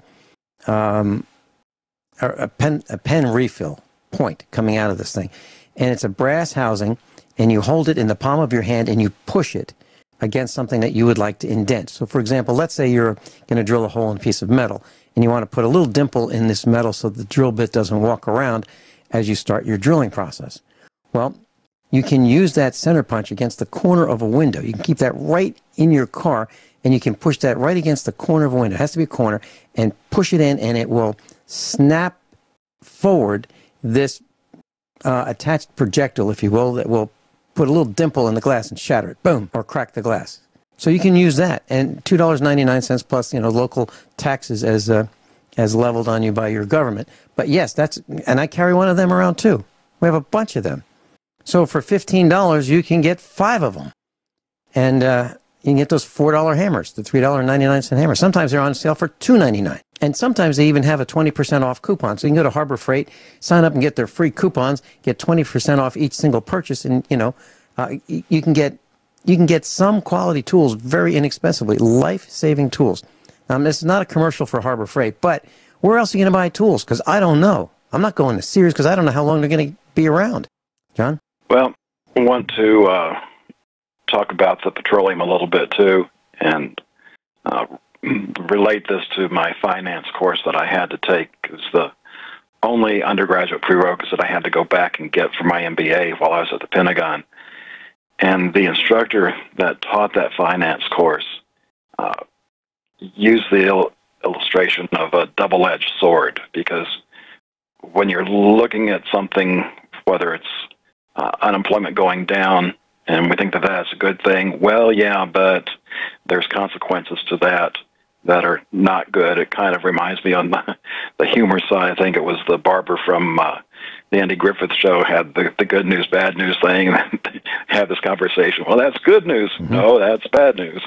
pen refill point coming out of this thing. And it's a brass housing, and you hold it in the palm of your hand, and you push it against something that you would like to indent. So, for example, let's say you're going to drill a hole in a piece of metal, and you want to put a little dimple in this metal so the drill bit doesn't walk around as you start your drilling process. Well, you can use that center punch against the corner of a window. You can keep that right in your car, and you can push that right against the corner of a window. It has to be a corner, and push it in, and it will snap forward this attached projectile, if you will, that will put a little dimple in the glass and shatter it, boom, or crack the glass. So you can use that, and $2.99 plus, local taxes as leveled on you by your government. But yes, and I carry one of them around too. We have a bunch of them. So for $15, you can get 5 of them, and you can get those $4 hammers, the $3.99 hammer. Sometimes they're on sale for $2.99. And sometimes they even have a 20% off coupon. So you can go to Harbor Freight, sign up and get their free coupons, get 20% off each single purchase, and you can get some quality tools very inexpensively, life-saving tools. This is not a commercial for Harbor Freight, but where else are you going to buy tools? Because I don't know. I'm not going to Sears because I don't know how long they're going to be around. John? Well, I want to talk about the petroleum a little bit too, and relate this to my finance course that I had to take. It's the only undergraduate prerequisite I had to go back and get for my MBA while I was at the Pentagon. And the instructor that taught that finance course used the illustration of a double-edged sword, because when you're looking at something, whether it's unemployment going down, and we think that that's a good thing, well, yeah, but there's consequences to that are not good. It kind of reminds me on the humor side. I think it was the barber from the Andy Griffith show had the good news, bad news thing, and had this conversation. Well, that's good news. Mm-hmm. No, that's bad news.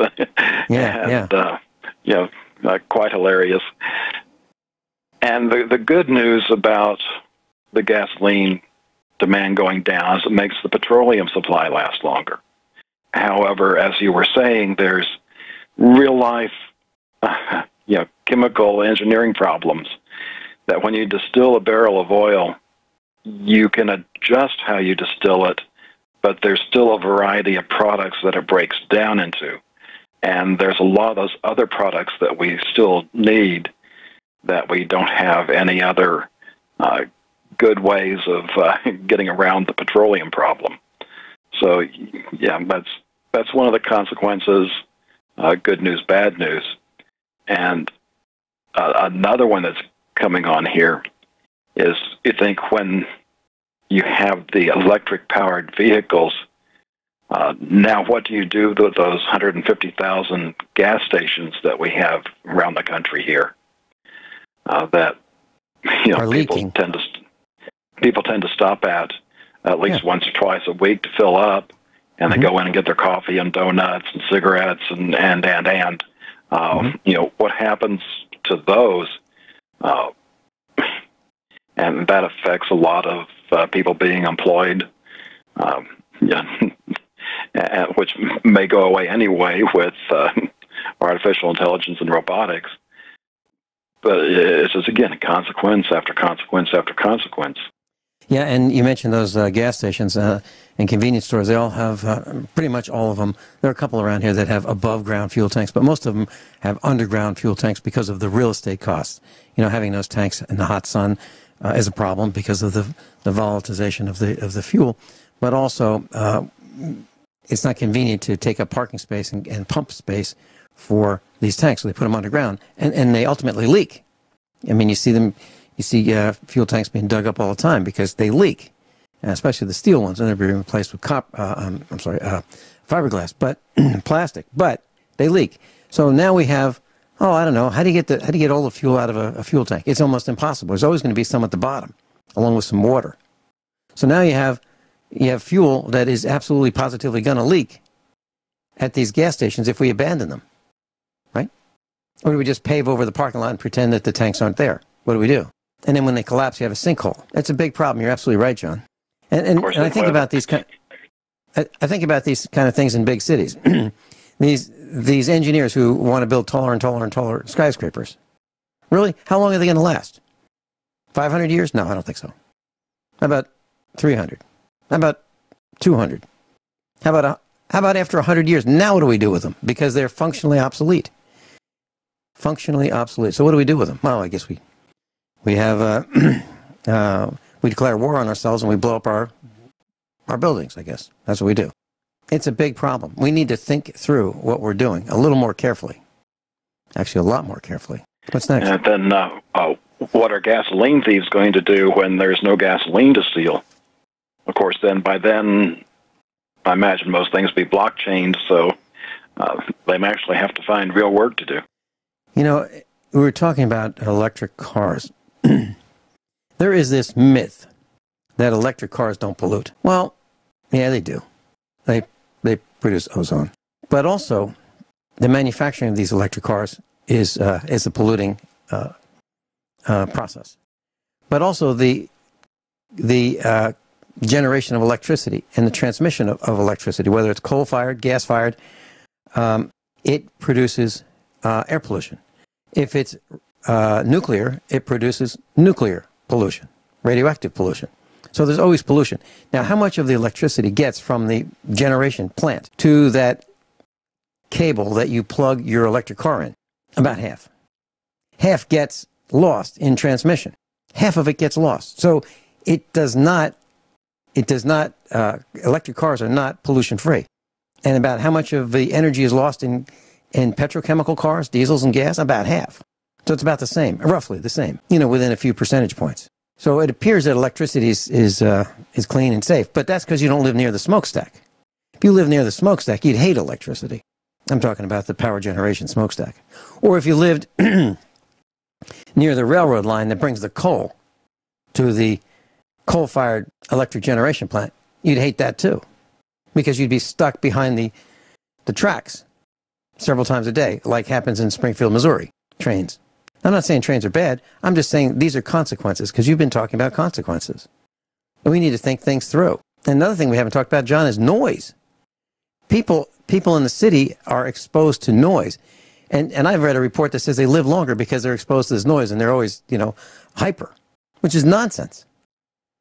Quite hilarious. And the good news about the gasoline demand going down is it makes the petroleum supply last longer. However, as you were saying, there's real life chemical engineering problems that when you distill a barrel of oil, you can adjust how you distill it, but there's still a variety of products that it breaks down into. And there's a lot of those other products that we still need that we don't have any other good ways of getting around the petroleum problem. So, yeah, that's one of the consequences, good news, bad news. And another one that's coming on here is, you think when you have the electric-powered vehicles, now what do you do with those 150,000 gas stations that we have around the country here that are leaking? People tend to stop at least once or twice a week to fill up, and they go in and get their coffee and donuts and cigarettes and what happens to those, and that affects a lot of people being employed, which may go away anyway with artificial intelligence and robotics. But it's just, again, consequence after consequence after consequence. Yeah, and you mentioned those gas stations and convenience stores. They all have, pretty much all of them. There are a couple around here that have above-ground fuel tanks, but most of them have underground fuel tanks because of the real estate costs. Having those tanks in the hot sun is a problem because of the volatilization of the fuel. But also, it's not convenient to take up parking space and pump space for these tanks, so they put them underground, and they ultimately leak. I mean, you see fuel tanks being dug up all the time because they leak, especially the steel ones, and they're being replaced with fiberglass, but plastic. But they leak. So now we have, I don't know, how do you get all the fuel out of a fuel tank? It's almost impossible. There's always going to be some at the bottom, along with some water. So now you have fuel that is absolutely positively going to leak at these gas stations if we abandon them, right? Or do we just pave over the parking lot and pretend that the tanks aren't there? What do we do? And then when they collapse, you have a sinkhole. That's a big problem. You're absolutely right, John. And I think about these I think about these kind of things in big cities. These engineers who want to build taller and taller and taller skyscrapers. Really? How long are they going to last? 500 years? No, I don't think so. How about 300? How about 200? How about after 100 years? Now what do we do with them? Because they're functionally obsolete. Functionally obsolete. So what do we do with them? Well, I guess we have we declare war on ourselves and we blow up our buildings, I guess. That's what we do. It's a big problem. We need to think through what we're doing a little more carefully. Actually, a lot more carefully. What's next? And then what are gasoline thieves going to do when there's no gasoline to steal? Of course, by then, I imagine most things will be blockchained, so they actually have to find real work to do. You know, we were talking about electric cars. There is this myth that electric cars don't pollute. Well, yeah, they do. They produce ozone. But also, the manufacturing of these electric cars is a polluting process. But also the generation of electricity and the transmission of electricity, whether it's coal-fired, gas-fired, it produces air pollution. If it's nuclear, it produces nuclear pollution, radioactive pollution. So there's always pollution. Now, how much of the electricity gets from the generation plant to that cable that you plug your electric car in? About half. Half gets lost in transmission. Half of it gets lost. So it does not, electric cars are not pollution-free. And about how much of the energy is lost in petrochemical cars, diesels and gas? About half. So it's about the same, roughly the same, within a few percentage points. So it appears that electricity is clean and safe, but that's because you don't live near the smokestack. If you live near the smokestack, you'd hate electricity. I'm talking about the power generation smokestack. Or if you lived near the railroad line that brings the coal to the coal-fired electric generation plant, you'd hate that too, because you'd be stuck behind the tracks several times a day, like happens in Springfield, Missouri, trains. I'm not saying trains are bad. I'm just saying these are consequences, because you've been talking about consequences. And we need to think things through. And another thing we haven't talked about, John, is noise. People in the city are exposed to noise. And I've read a report that says they live longer because they're exposed to this noise, and they're always, hyper, which is nonsense.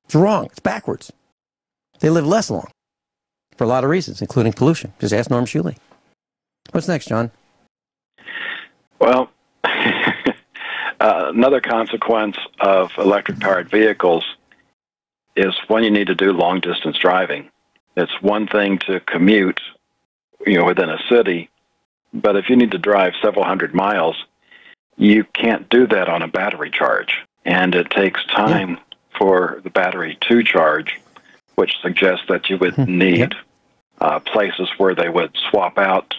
It's wrong. It's backwards. They live less long for a lot of reasons, including pollution. Just ask Norm Shealy. What's next, John? Well, another consequence of electric-powered vehicles is when you need to do long-distance driving. It's one thing to commute, within a city, but if you need to drive several hundred miles, you can't do that on a battery charge. And it takes time for the battery to charge, which suggests that you would need places where they would swap out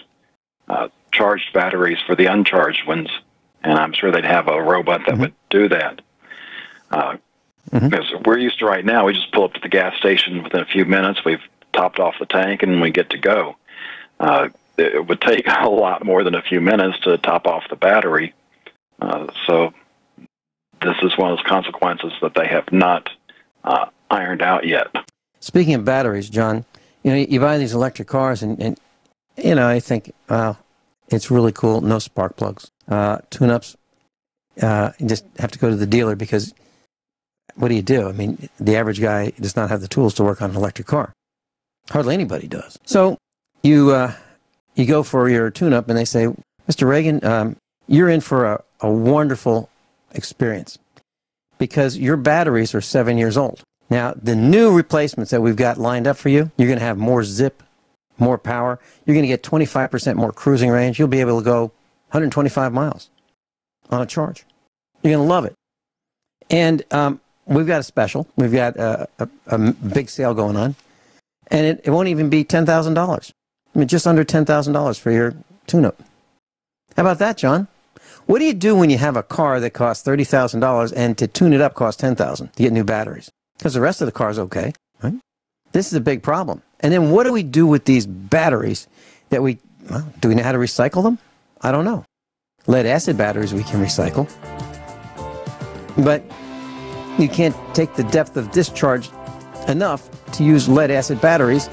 charged batteries for the uncharged ones. And I'm sure they'd have a robot that would do that. Because we're used to right now, we just pull up to the gas station within a few minutes, we've topped off the tank, and we get to go. It would take a lot more than a few minutes to top off the battery. So this is one of those consequences that they have not ironed out yet. Speaking of batteries, John, you buy these electric cars, and I think, wow, it's really cool. No spark plugs. Tune-ups, you just have to go to the dealer, because what do you do? I mean, the average guy does not have the tools to work on an electric car. Hardly anybody does. So you go for your tune-up, and they say, Mr. Regan, you're in for a wonderful experience, because your batteries are 7 years old. Now, the new replacements that we've got lined up for you, you're going to have more zip, more power. You're going to get 25% more cruising range. You'll be able to go 125 miles on a charge. You're going to love it. And we've got a special. We've got a big sale going on. And it won't even be $10,000. I mean, just under $10,000 for your tune-up. How about that, John? What do you do when you have a car that costs $30,000 and to tune it up costs $10,000 to get new batteries? Because the rest of the car is okay, right? This is a big problem. And then what do we do with these batteries that do we know how to recycle them? I don't know. Lead acid batteries we can recycle. But you can't take the depth of discharge enough to use lead acid batteries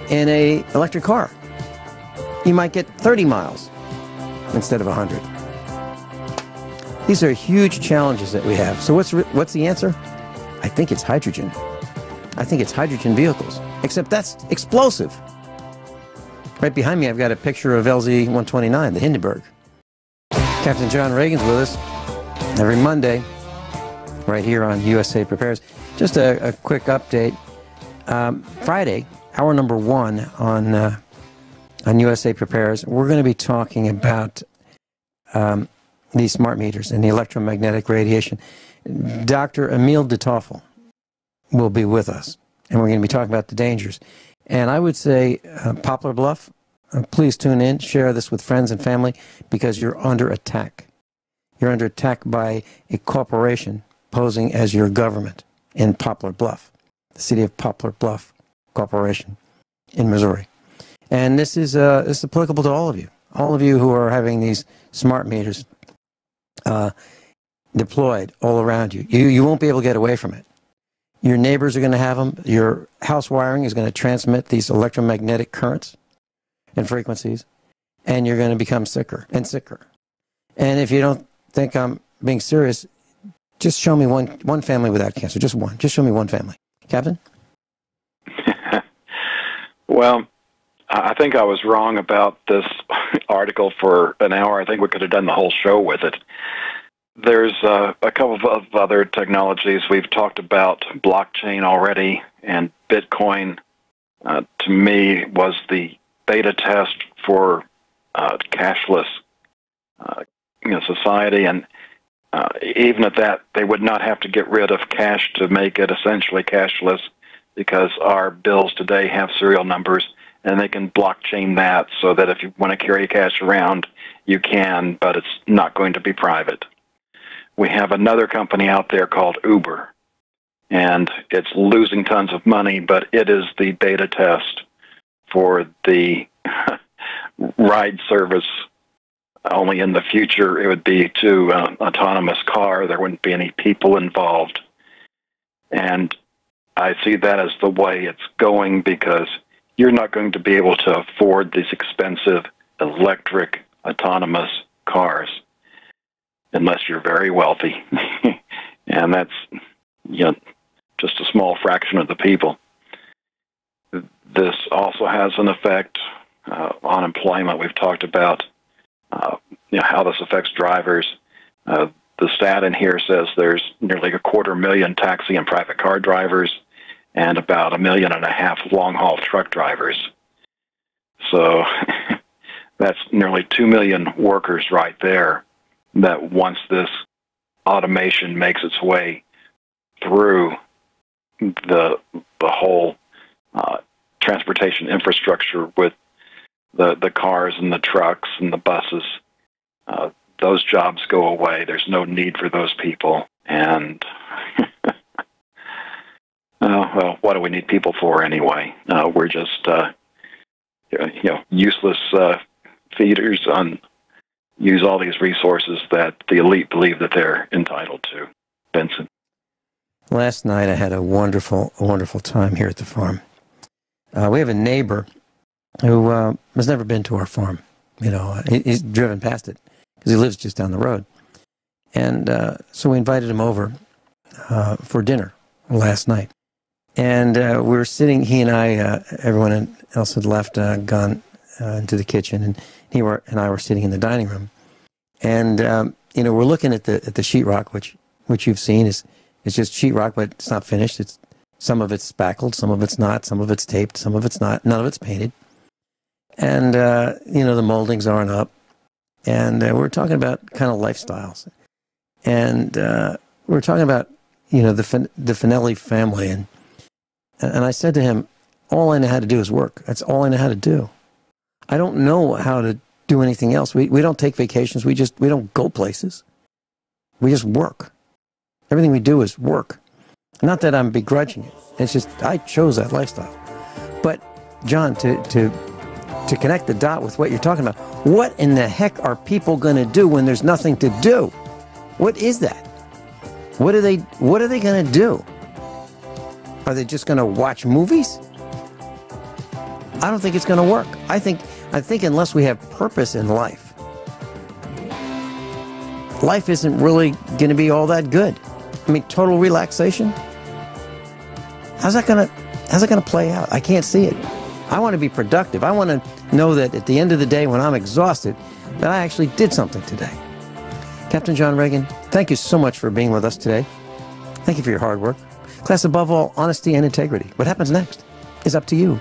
in an electric car. You might get 30 miles instead of 100. These are huge challenges that we have. So what's the answer? I think it's hydrogen. I think it's hydrogen vehicles, except that's explosive. Right behind me, I've got a picture of LZ-129, the Hindenburg. Captain John Regan's with us every Monday, right here on USA Prepares. Just a quick update. Friday, hour number 1 on USA Prepares, we're going to be talking about these smart meters and the electromagnetic radiation. Dr. Emil de Toffel will be with us, and we're going to be talking about the dangers. And I would say, Poplar Bluff, please tune in, share this with friends and family, because you're under attack. You're under attack by a corporation posing as your government in Poplar Bluff, the city of Poplar Bluff Corporation in Missouri. And this is applicable to all of you who are having these smart meters deployed all around you. You won't be able to get away from it. Your neighbors are going to have them. Your house wiring is going to transmit these electromagnetic currents and frequencies, and you're going to become sicker and sicker. And if you don't think I'm being serious, just show me one family without cancer. Just one. Just show me one family. Captain? Well, I think I was wrong about this article for an hour. I think we could have done the whole show with it. There's a couple of other technologies. We've talked about blockchain already, and Bitcoin, to me, was the beta test for cashless society. And even at that, they would not have to get rid of cash to make it essentially cashless, because our bills today have serial numbers, and they can blockchain that so that if you want to carry cash around, you can, but it's not going to be private. We have another company out there called Uber, and it's losing tons of money, but it is the beta test for the ride service. Only in the future it would be to an autonomous car. There wouldn't be any people involved. And I see that as the way it's going, because you're not going to be able to afford these expensive electric autonomous cars unless you're very wealthy. And that's just a small fraction of the people. This also has an effect on employment. We've talked about how this affects drivers. The stat in here says there's nearly 250,000 taxi and private car drivers and about 1.5 million long-haul truck drivers. So that's nearly 2 million workers right there, that once this automation makes its way through the whole transportation infrastructure with the cars and the trucks and the buses, those jobs go away. There's no need for those people. And well, what do we need people for anyway? We're just useless feeders on use all these resources that the elite believe that they're entitled to. Vincent. Last night I had a wonderful time here at the farm. We have a neighbor who has never been to our farm. He's driven past it because he lives just down the road. And so we invited him over for dinner last night. And we were sitting, he and I, everyone else had left, gone into the kitchen, and he and I were sitting in the dining room. And, we're looking at the sheetrock, which you've seen is just sheetrock, but it's not finished. Some of it's spackled, some of it's not, some of it's taped, some of it's not, none of it's painted. And, the moldings aren't up. And we're talking about kind of lifestyles. And we're talking about, the Finelli family. And I said to him, all I know how to do is work. That's all I know how to do. I don't know how to do anything else. We don't take vacations. We don't go places. We just work. Everything we do is work. Not that I'm begrudging it. It's just I chose that lifestyle. But John, to to connect the dot with what you're talking about. What in the heck are people going to do when there's nothing to do? What is that? What are they going to do? Are they just going to watch movies? I don't think it's going to work. I think unless we have purpose in life, life isn't really going to be all that good. I mean, total relaxation. How's that going to play out? I can't see it. I want to be productive. I want to know that at the end of the day, when I'm exhausted, that I actually did something today. Captain John Regan, thank you so much for being with us today. Thank you for your hard work. Class, above all, honesty and integrity. What happens next is up to you.